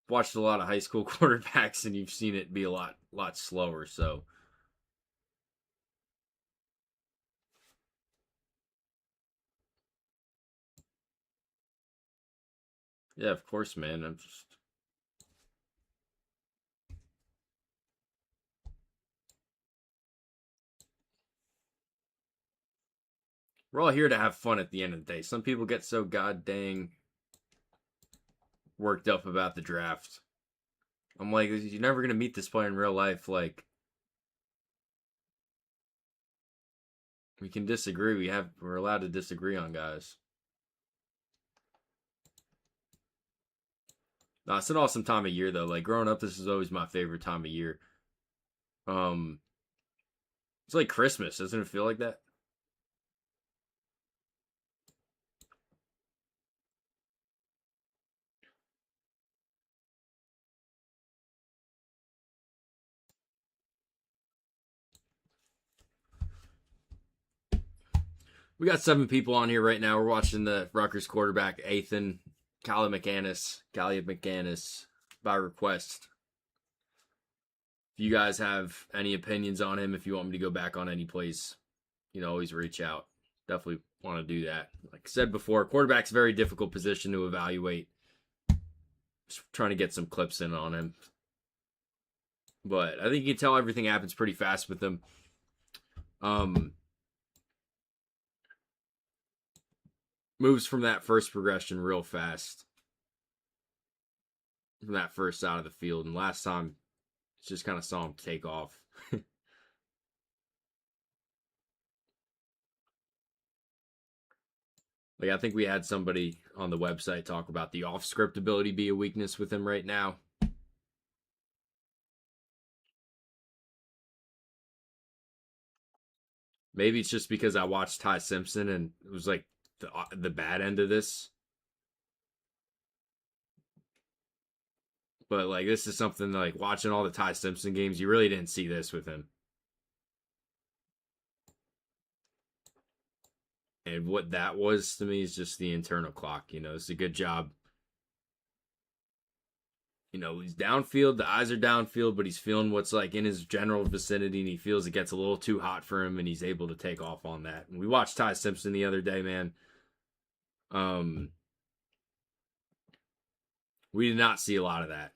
watched a lot of high school quarterbacks and you've seen it be a lot slower, so yeah, of course, man. We're all here to have fun at the end of the day. Some people get so god dang worked up about the draft. I'm like, you're never gonna meet this player in real life. Like, we can disagree. We're allowed to disagree on guys. No, it's an awesome time of year though. Like, growing up, this is always my favorite time of year. Um, it's like Christmas, doesn't it feel like that? We got 7 people on here right now. We're watching the Rutgers quarterback, Ethan Callie McManus, by request. If you guys have any opinions on him, if you want me to go back on any plays, always reach out. Definitely want to do that. Like I said before, quarterback's a very difficult position to evaluate. Just trying to get some clips in on him. But I think you can tell everything happens pretty fast with him. Moves from that first progression real fast. From that first side of the field. And last time, just kind of saw him take off. Like, I think we had somebody on the website talk about the off script ability be a weakness with him right now. Maybe it's just because I watched Ty Simpson and it was like the bad end of this. But like, this is something like watching all the Ty Simpson games, you really didn't see this with him. And what that was to me is just the internal clock. It's a good job. He's downfield, the eyes are downfield, but he's feeling what's like in his general vicinity, and he feels it gets a little too hot for him, and he's able to take off on that. And we watched Ty Simpson the other day, man. We did not see a lot of that.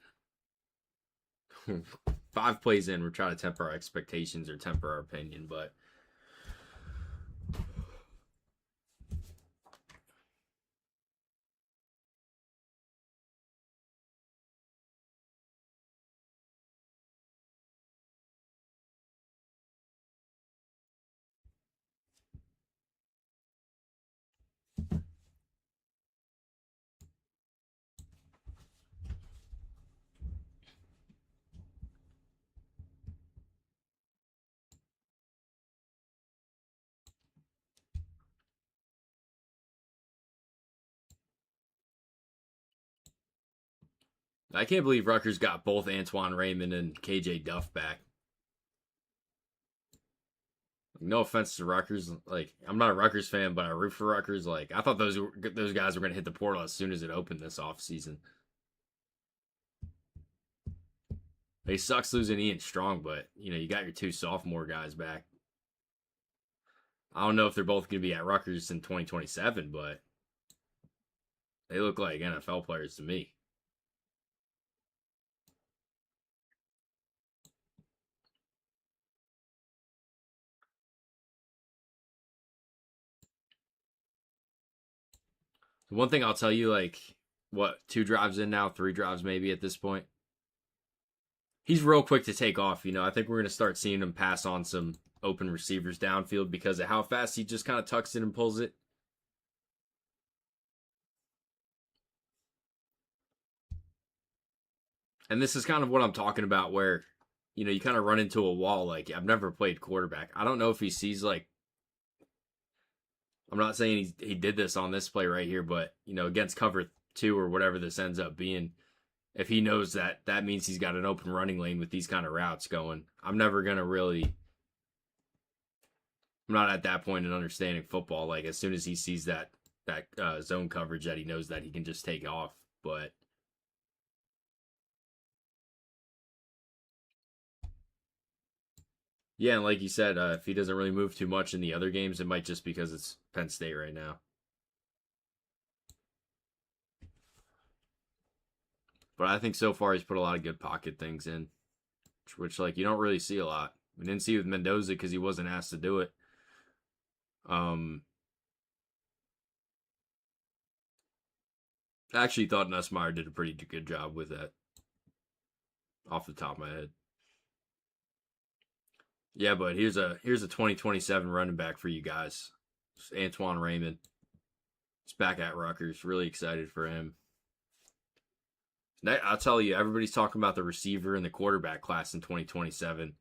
5 plays in, we're trying to temper our expectations or temper our opinion, but I can't believe Rutgers got both Antoine Raymond and KJ Duff back. No offense to Rutgers, like I'm not a Rutgers fan, but I root for Rutgers. Like I thought those guys were going to hit the portal as soon as it opened this offseason. They sucks losing Ian Strong, but you got your 2 sophomore guys back. I don't know if they're both going to be at Rutgers in 2027, but they look like NFL players to me. One thing I'll tell you, like, what, 2 drives in now, 3 drives maybe at this point? he's real quick to take off. I think we're going to start seeing him pass on some open receivers downfield because of how fast he just kind of tucks it and pulls it. And this is kind of what I'm talking about where, you kind of run into a wall. Like, I've never played quarterback. I don't know if he sees, like, I'm not saying he did this on this play right here, but, against cover two or whatever this ends up being, if he knows that that means he's got an open running lane with these kind of routes going, I'm never going to really, I'm not at that point in understanding football. Like, as soon as he sees that zone coverage that he knows that he can just take off. But yeah, and like you said, if he doesn't really move too much in the other games, it might just because it's Penn State right now. But I think so far he's put a lot of good pocket things in, which like you don't really see a lot. We didn't see with Mendoza because he wasn't asked to do it. I actually thought Nussmeier did a pretty good job with that, off the top of my head. Yeah, but here's a 2027 running back for you guys. It's Antoine Raymond. He's back at Rutgers. Really excited for him. I'll tell you, everybody's talking about the receiver and the quarterback class in 2027.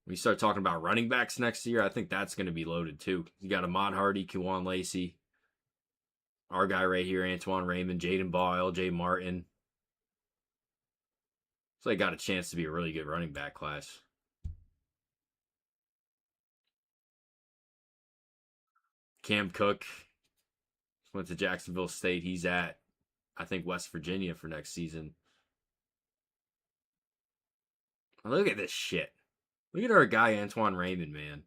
When you start talking about running backs next year, I think that's going to be loaded too. You got Ahmad Hardy, Kwan Lacey, our guy right here, Antoine Raymond, Jaden Ball, LJ Martin. So they got a chance to be a really good running back class. Cam Cook went to Jacksonville State. He's at, I think, West Virginia for next season. Look at this shit. Look at our guy, Antoine Raymond, man.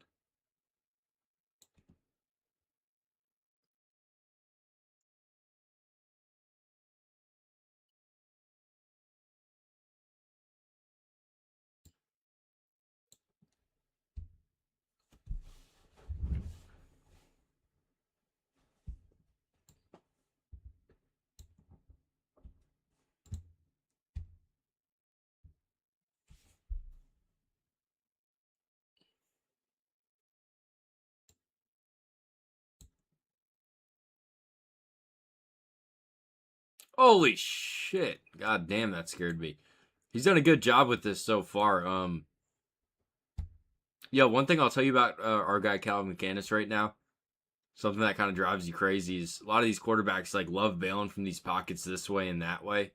Holy shit. God damn, that scared me. He's done a good job with this so far. Yeah, one thing I'll tell you about our guy Calvin McCandis right now, something that kind of drives you crazy is a lot of these quarterbacks like love bailing from these pockets this way and that way.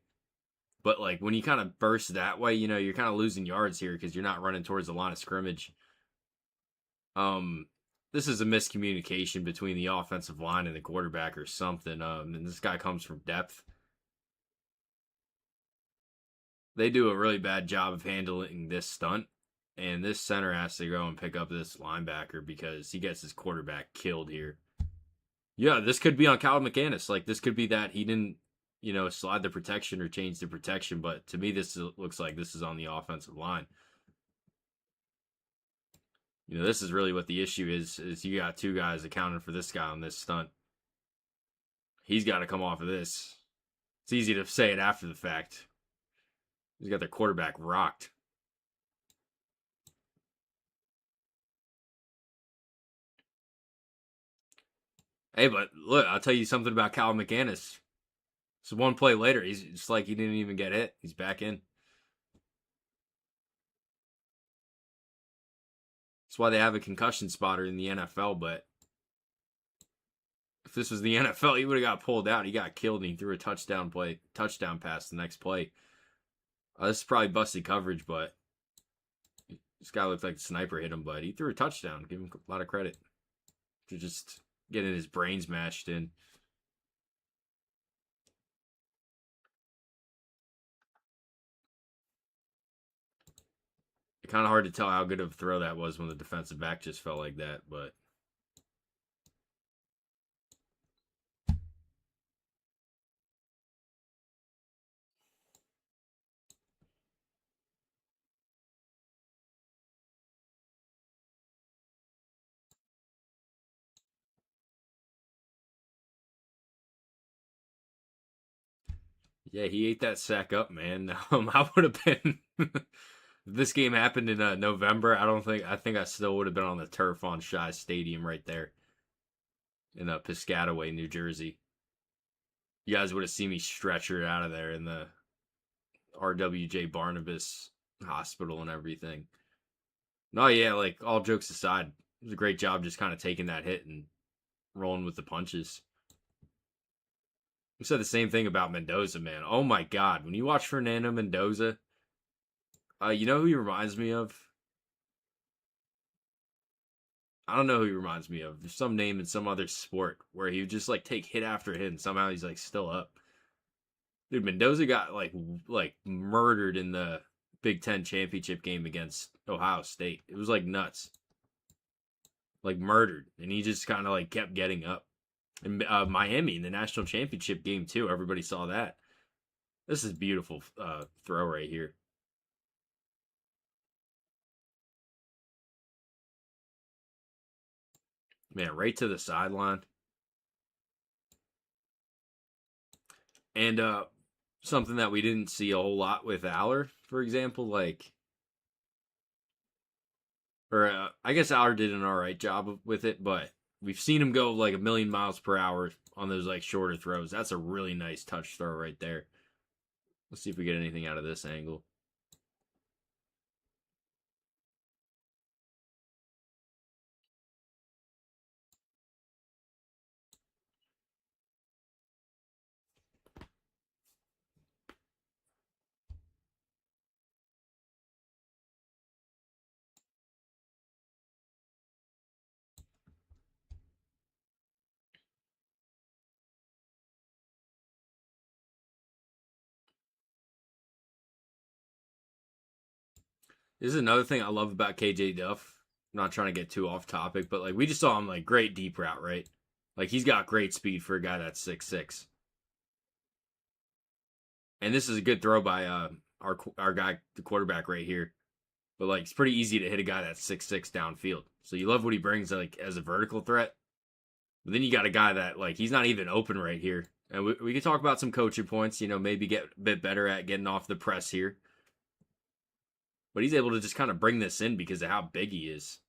But like when you kind of burst that way, you're kind of losing yards here because you're not running towards the line of scrimmage. This is a miscommunication between the offensive line and the quarterback or something. And this guy comes from depth. They do a really bad job of handling this stunt. And this center has to go and pick up this linebacker because he gets his quarterback killed here. Yeah, this could be on Calvin McCandis. Like, this could be that he didn't, slide the protection or change the protection. But to me, this looks like this is on the offensive line. This is really what the issue is you got two guys accounting for this guy on this stunt. He's got to come off of this. It's easy to say it after the fact. He's got their quarterback rocked. Hey, but look, I'll tell you something about Calvin McCandis. So one play later, he's just like he didn't even get hit. He's back in. That's why they have a concussion spotter in the NFL. But if this was the NFL, he would have got pulled out. He got killed and he threw a touchdown pass the next play. This is probably busted coverage, but this guy looked like the sniper hit him, but he threw a touchdown. Give him a lot of credit for just getting his brains mashed in. It's kind of hard to tell how good of a throw that was when the defensive back just fell like that, but yeah, he ate that sack up, man. I would have been If this game happened in November, I think I still would have been on the turf on Shai Stadium right there in Piscataway, New Jersey. You guys would have seen me stretchered out of there in the RWJ Barnabas Hospital and everything. No, yeah, like all jokes aside, it was a great job just kind of taking that hit and rolling with the punches. We said the same thing about Mendoza, man. Oh my God, when you watch Fernando Mendoza, you know who he reminds me of? I don't know who he reminds me of. There's some name in some other sport where he would just like take hit after hit and somehow he's like still up. Dude, Mendoza got like murdered in the Big Ten championship game against Ohio State. It was like nuts, like murdered, and he just kind of like kept getting up. And Miami in the national championship game too. Everybody saw that. This is beautiful throw right here. Man, right to the sideline. And something that we didn't see a whole lot with Aller, for example, like, or I guess Aller did an all right job with it, but we've seen him go like a million miles per hour on those like shorter throws. That's a really nice touch throw right there. Let's see if we get anything out of this angle. This is another thing I love about KJ Duff. I'm not trying to get too off topic, but like we just saw him like great deep route, right? Like he's got great speed for a guy that's 6'6". And this is a good throw by our guy, the quarterback right here. But like it's pretty easy to hit a guy that's 6'6" downfield. So you love what he brings like as a vertical threat. But then you got a guy that like he's not even open right here. And we could talk about some coaching points, you know, maybe get a bit better at getting off the press here. But he's able to just kind of bring this in because of how big he is.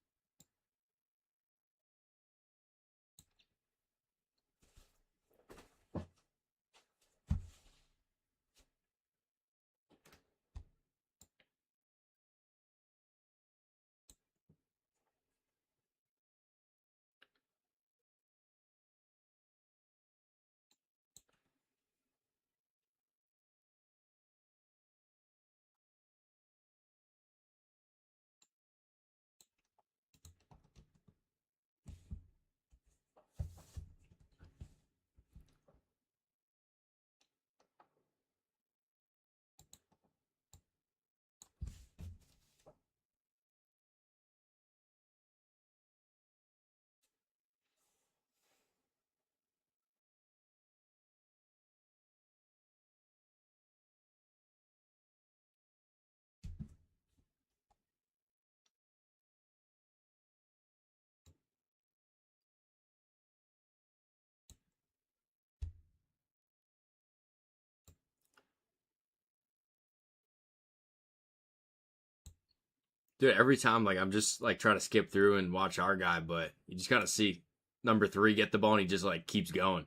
Dude, every time like I'm just like trying to skip through and watch our guy, but you just gotta see number 3 get the ball and he just like keeps going.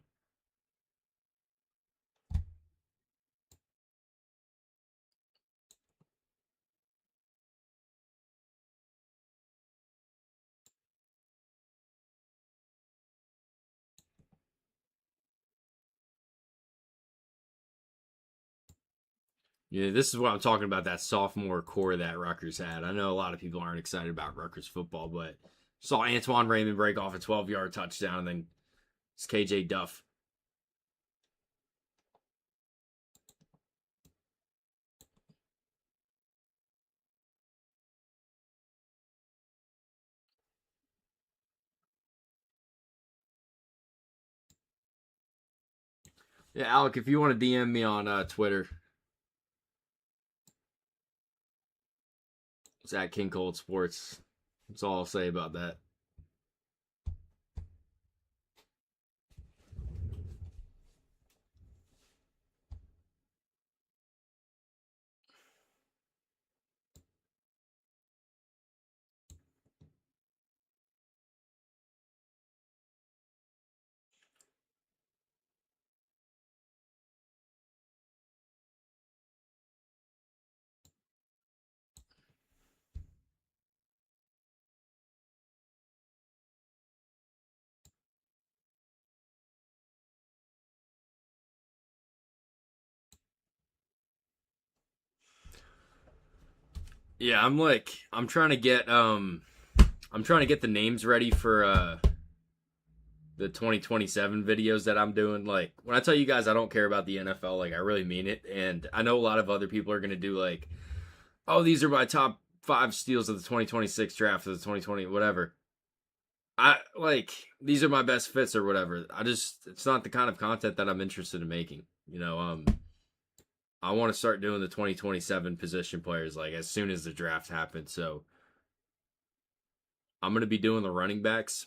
Yeah, this is what I'm talking about, that sophomore core that Rutgers had. I know a lot of people aren't excited about Rutgers football, but saw Antoine Raymond break off a 12-yard touchdown, and then it's KJ Duff. Yeah, Alec, if you want to DM me on Twitter, it's at King Cold Sports. That's all I'll say about that. Yeah, I'm trying to get the names ready for the 2027 videos that I'm doing. Like, when I tell you guys I don't care about the NFL, like, I really mean it. And I know a lot of other people are going to do, like, oh, these are my top 5 steals of the 2026 draft, of the 2020, whatever. I, like, these are my best fits or whatever. It's not the kind of content that I'm interested in making. I want to start doing the 2027 position players, like, as soon as the draft happens. So I'm going to be doing the running backs,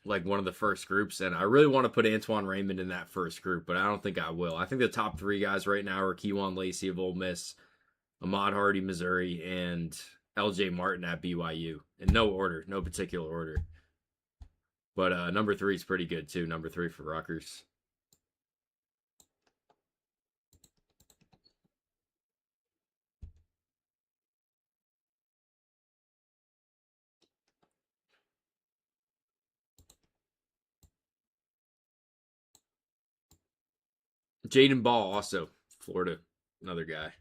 like one of the first groups, and I really want to put Antoine Raymond in that first group, but I don't think I will. I think the top 3 guys right now are Keywan Lacey of Ole Miss, Ahmad Hardy, Missouri, and LJ Martin at BYU. In no order, no particular order. But number 3 is pretty good too. Number 3 for Rutgers. Jaden Ball also, Florida, another guy.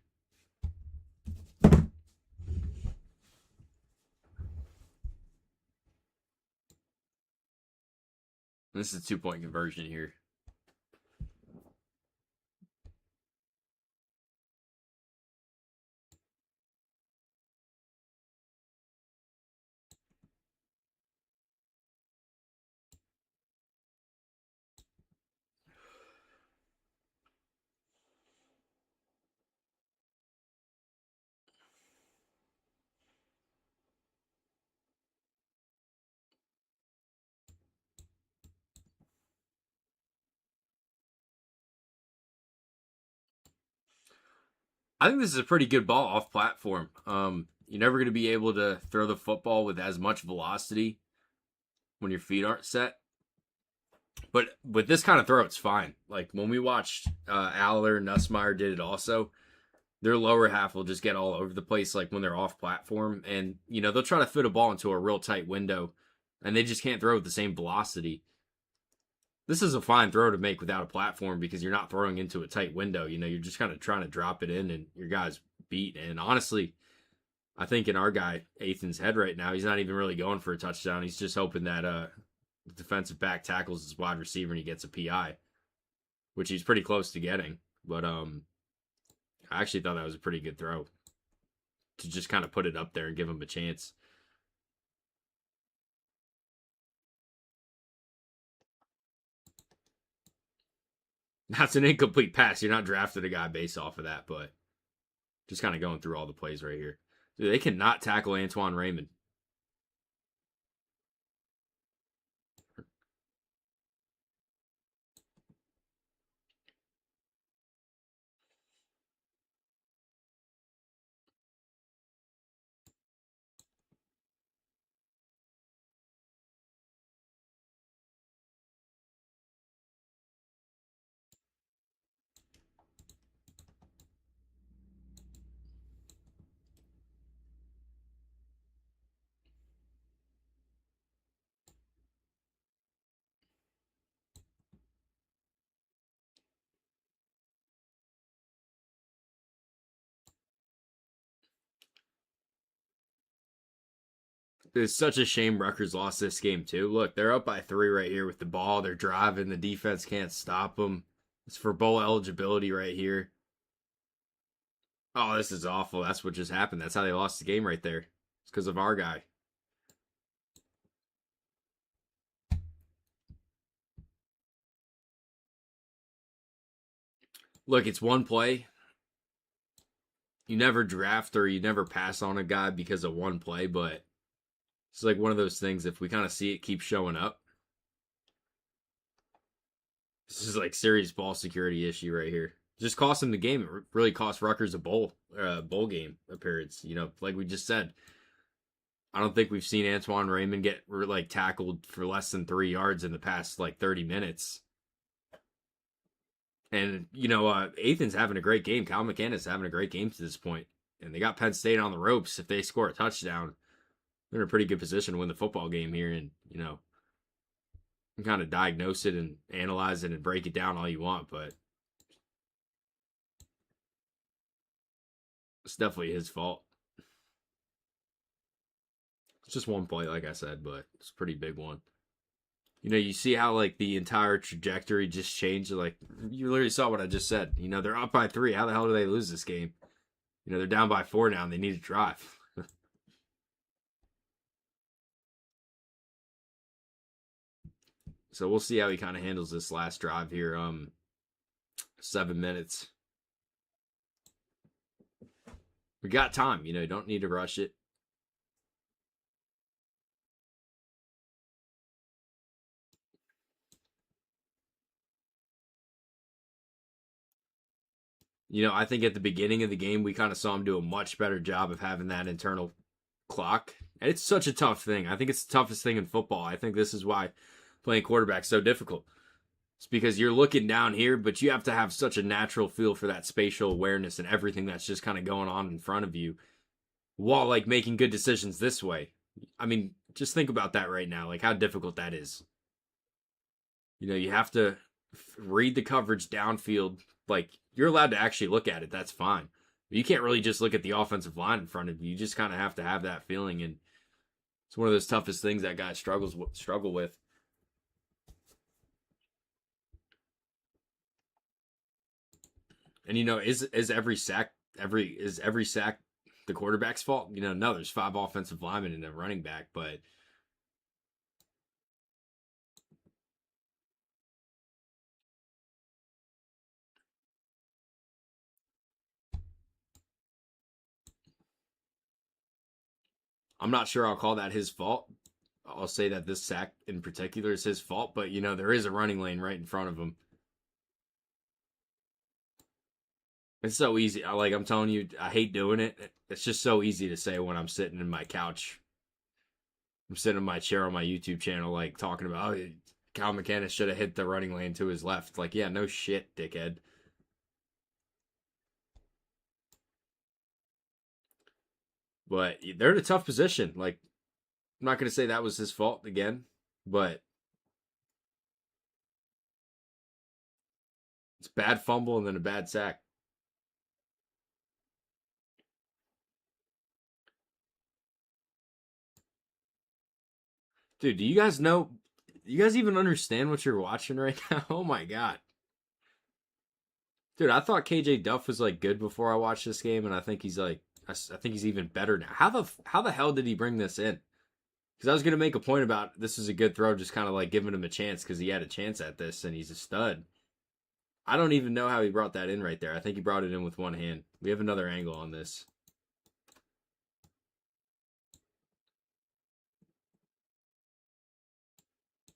This is a 2-point conversion here. I think this is a pretty good ball off platform. You're never going to be able to throw the football with as much velocity when your feet aren't set. But with this kind of throw, it's fine. Like when we watched Aller, Nussmeier did it also. Their lower half will just get all over the place, like when they're off platform, and they'll try to fit a ball into a real tight window, and they just can't throw with the same velocity. This is a fine throw to make without a platform because you're not throwing into a tight window. You're just kind of trying to drop it in, and your guy's beat. And honestly, I think in our guy Athan's head right now, he's not even really going for a touchdown. He's just hoping that the defensive back tackles his wide receiver and he gets a PI, which he's pretty close to getting. But I actually thought that was a pretty good throw to just kind of put it up there and give him a chance. That's an incomplete pass. You're not drafting a guy based off of that, but just kind of going through all the plays right here. Dude, they cannot tackle Antoine Raymond. It's such a shame Rutgers lost this game too. Look, they're up by 3 right here with the ball. They're driving. The defense can't stop them. It's for bowl eligibility right here. Oh, this is awful. That's what just happened. That's how they lost the game right there. It's because of our guy. Look, it's one play. You never draft or you never pass on a guy because of one play, but it's like one of those things. If we kind of see it keep showing up, this is like serious ball security issue right here. Just cost them the game. It really cost Rutgers a bowl game appearance. Like we just said, I don't think we've seen Antoine Raymond get like tackled for less than 3 yards in the past like 30 minutes. And Athan's having a great game. Cal McCann having a great game to this point, and they got Penn State on the ropes. If they score a touchdown, they're in a pretty good position to win the football game here. And you can kind of diagnose it and analyze it and break it down all you want, but it's definitely his fault. It's just one play, like I said, but it's a pretty big one. You know, you see how like the entire trajectory just changed. Like you literally saw what I just said. You know, they're up by 3. How the hell do they lose this game? You know, they're down by 4 now and they need to drive. So we'll see how he kind of handles this last drive here. 7 minutes. We got time, you know, you don't need to rush it. You know, I think at the beginning of the game, we kind of saw him do a much better job of having that internal clock. And it's such a tough thing. I think it's the toughest thing in football. I think this is why playing quarterback's so difficult. It's because you're looking down here, but you have to have such a natural feel for that spatial awareness and everything that's just kind of going on in front of you while like making good decisions this way. I mean, just think about that right now, like how difficult that is. You know, you have to read the coverage downfield. Like, you're allowed to actually look at it. That's fine. But you can't really just look at the offensive line in front of you. You just kind of have to have that feeling. And it's one of those toughest things that guys struggle with. And, you know, is every sack the quarterback's fault? You know, no, there's 5 offensive linemen and a running back, but I'm not sure I'll call that his fault. I'll say that this sack in particular is his fault, but you know, there is a running lane right in front of him. It's so easy. I'm telling you, I hate doing it. It's just so easy to say when I'm sitting in my couch. I'm sitting in my chair on my YouTube channel, like talking about, oh, Cal McCannis should have hit the running lane to his left. Like, yeah, no shit, dickhead. But they're in a tough position. Like, I'm not going to say that was his fault again, but it's bad fumble and then a bad sack. Dude, do you guys know? You guys even understand what you're watching right now? Oh my god. Dude, I thought KJ Duff was like good before I watched this game, and I think he's like, I think he's even better now. How the hell did he bring this in? Because I was gonna make a point about this is a good throw, just kind of like giving him a chance because he had a chance at this, and he's a stud. I don't even know how he brought that in right there. I think he brought it in with one hand. We have another angle on this.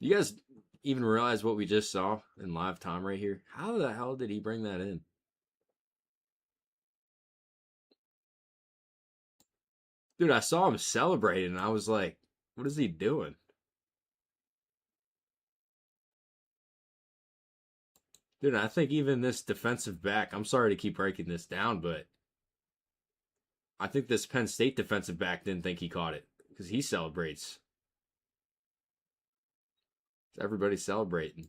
You guys even realize what we just saw in live time right here? How the hell did he bring that in? Dude, I saw him celebrating, and I was like, what is he doing? Dude, I think even this defensive back, I'm sorry to keep breaking this down, but I think this Penn State defensive back didn't think he caught it because he celebrates. Everybody's celebrating.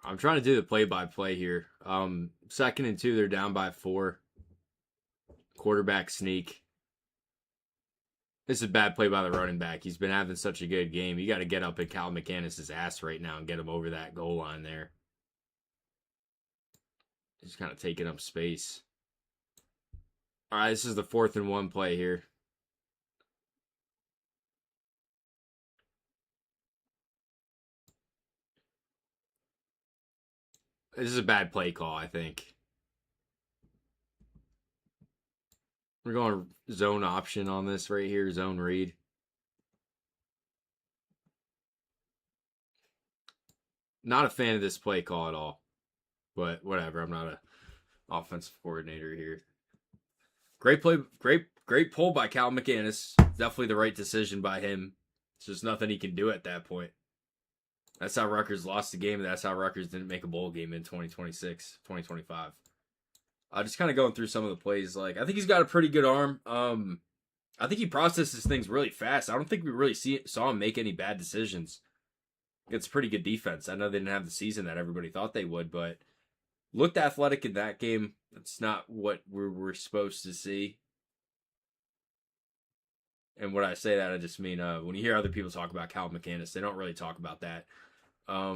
I'm trying to do the play-by-play here. 2nd and 2, they're down by 4. Quarterback sneak. This is a bad play by the running back. He's been having such a good game. You got to get up in Cal McCannis' ass right now and get him over that goal line there. He's kind of taking up space. All right, this is the 4th and 1 play here. This is a bad play call, I think. We're going zone option on this right here, zone read. Not a fan of this play call at all. But whatever, I'm not a offensive coordinator here. Great play, great pull by Cal McAnis. Definitely the right decision by him. It's just nothing he can do at that point. That's how Rutgers lost the game, and that's how Rutgers didn't make a bowl game in 2026, 2025. Just kind of going through some of the plays. Like, I think he's got a pretty good arm. I think he processes things really fast. I don't think we really saw him make any bad decisions. It's a pretty good defense. I know they didn't have the season that everybody thought they would, but looked athletic in that game. That's not what we're supposed to see. And when I say that, I just mean when you hear other people talk about Cal McAnis, they don't really talk about that. I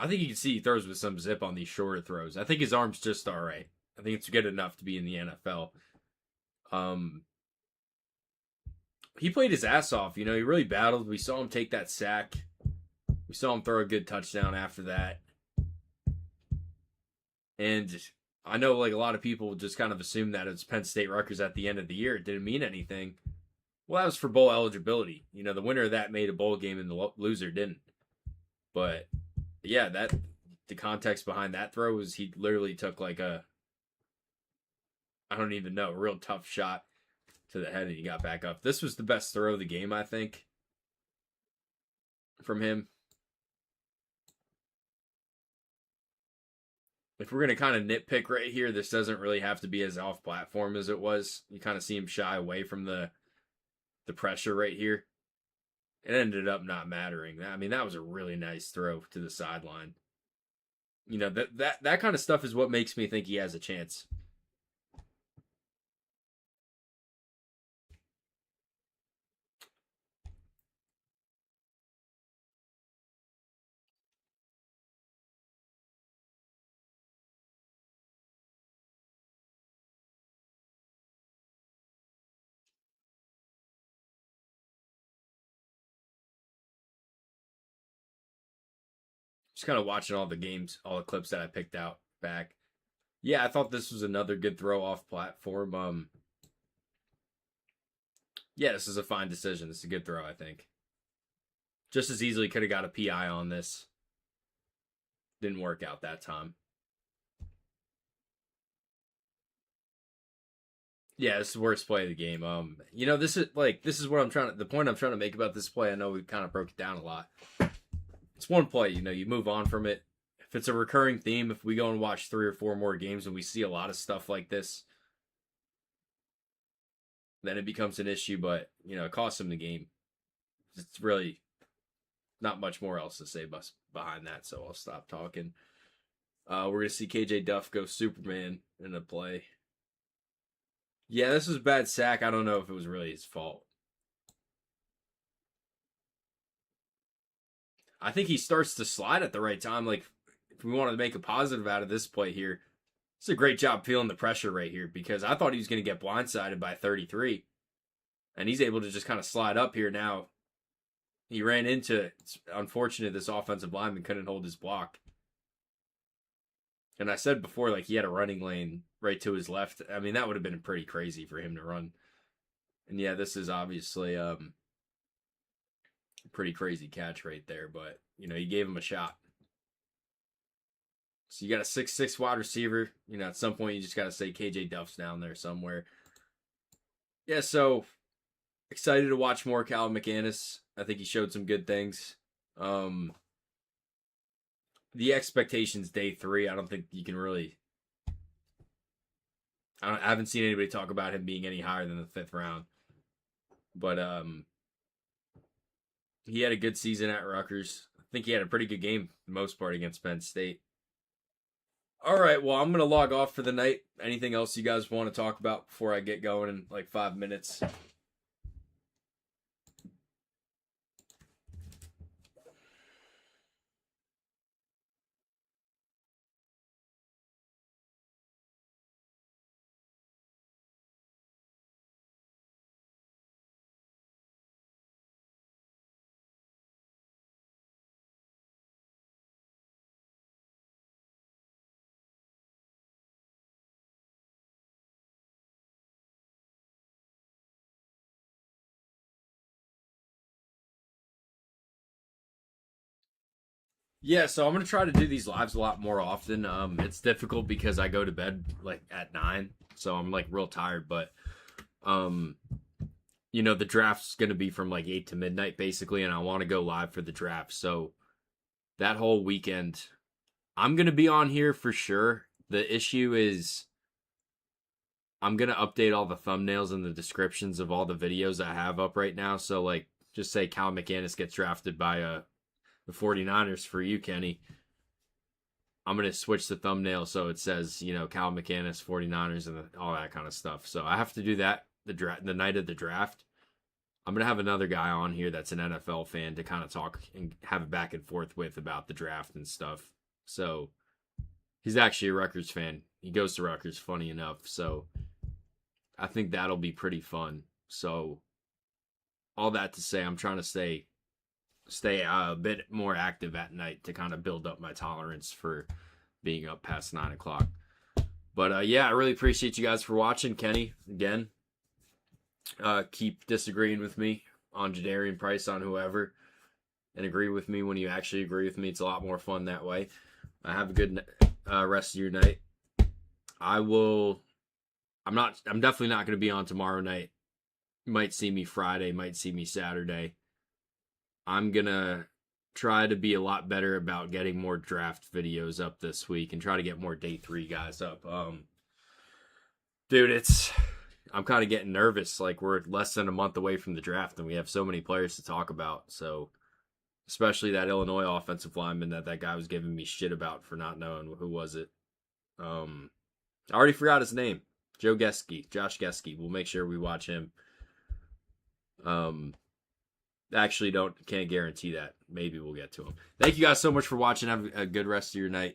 think you can see he throws with some zip on these shorter throws. I think his arm's just all right. I think it's good enough to be in the NFL. He played his ass off. You know, he really battled. We saw him take that sack. We saw him throw a good touchdown after that. And I know, like, a lot of people just kind of assume that it's Penn State Rutgers at the end of the year. It didn't mean anything. Well, that was for bowl eligibility. You know, the winner of that made a bowl game and the loser didn't. But yeah, the context behind that throw was he literally took like a real tough shot to the head and he got back up. This was the best throw of the game, I think, from him. If we're going to kind of nitpick right here, this doesn't really have to be as off platform as it was. You kind of see him shy away from the pressure right here. It ended up not mattering. I mean, that was a really nice throw to the sideline. You know, that kind of stuff is what makes me think he has a chance. Just kind of watching all the games, all the clips that I picked out back. Yeah, I thought this was another good throw off platform. Yeah, this is a fine decision. This is a good throw, I think. Just as easily could have got a PI on this. Didn't work out that time. Yeah, this is the worst play of the game. You know, this is what the point I'm trying to make about this play. I know we kind of broke it down a lot. It's one play, you know, you move on from it. If it's a recurring theme, if we go and watch 3 or 4 more games and we see a lot of stuff like this, then it becomes an issue, but, you know, it costs him the game. It's really not much more else to say behind that, so I'll stop talking. We're going to see KJ Duff go Superman in a play. Yeah, this was a bad sack. I don't know if it was really his fault. I think he starts to slide at the right time. Like, if we wanted to make a positive out of this play here, it's a great job feeling the pressure right here because I thought he was going to get blindsided by 33. And he's able to just kind of slide up here now. He ran into, it's unfortunate this offensive lineman couldn't hold his block. And I said before, like, he had a running lane right to his left. I mean, that would have been pretty crazy for him to run. And yeah, this is obviously a pretty crazy catch right there, but, you know, he gave him a shot. So you got a 6'6" wide receiver. You know, at some point you just got to say KJ Duff's down there somewhere. Yeah, so excited to watch more Cal McAnis. I think he showed some good things. The expectations day 3, I don't think you can really. I haven't seen anybody talk about him being any higher than the 5th round. But he had a good season at Rutgers. I think he had a pretty good game for the most part against Penn State. All right, well, I'm going to log off for the night. Anything else you guys want to talk about before I get going in like 5 minutes? Yeah, so I'm gonna try to do these lives a lot more often. It's difficult because I go to bed like at 9, so I'm like real tired. But um, the draft's gonna be from like 8 to midnight basically, and I want to go live for the draft. So that whole weekend, I'm gonna be on here for sure. The issue is I'm gonna update all the thumbnails and the descriptions of all the videos I have up right now. So like, just say Cal McCannis gets drafted by the 49ers for you, Kenny. I'm going to switch the thumbnail so it says, Cal McCannis, 49ers, and all that kind of stuff. So I have to do that the night of the draft. I'm going to have another guy on here that's an NFL fan to kind of talk and have a back and forth with about the draft and stuff. So he's actually a Rutgers fan. He goes to Rutgers, funny enough. So I think that'll be pretty fun. So all that to say, I'm trying to stay a bit more active at night to kind of build up my tolerance for being up past 9 o'clock. But yeah, I really appreciate you guys for watching. Kenny, again, keep disagreeing with me on Jadarian Price, on whoever, and agree with me when you actually agree with me. It's a lot more fun that way. Have a good rest of your night. I'm definitely not going to be on tomorrow night. You might see me Friday, might see me Saturday. I'm going to try to be a lot better about getting more draft videos up this week and try to get more day 3 guys up. Dude, I'm kind of getting nervous. Like, we're less than a month away from the draft and we have so many players to talk about. So, especially that Illinois offensive lineman that guy was giving me shit about for not knowing who was it. I already forgot his name. Josh Geske. We'll make sure we watch him. Actually can't guarantee that. Maybe we'll get to him. Thank you guys so much for watching. Have a good rest of your night.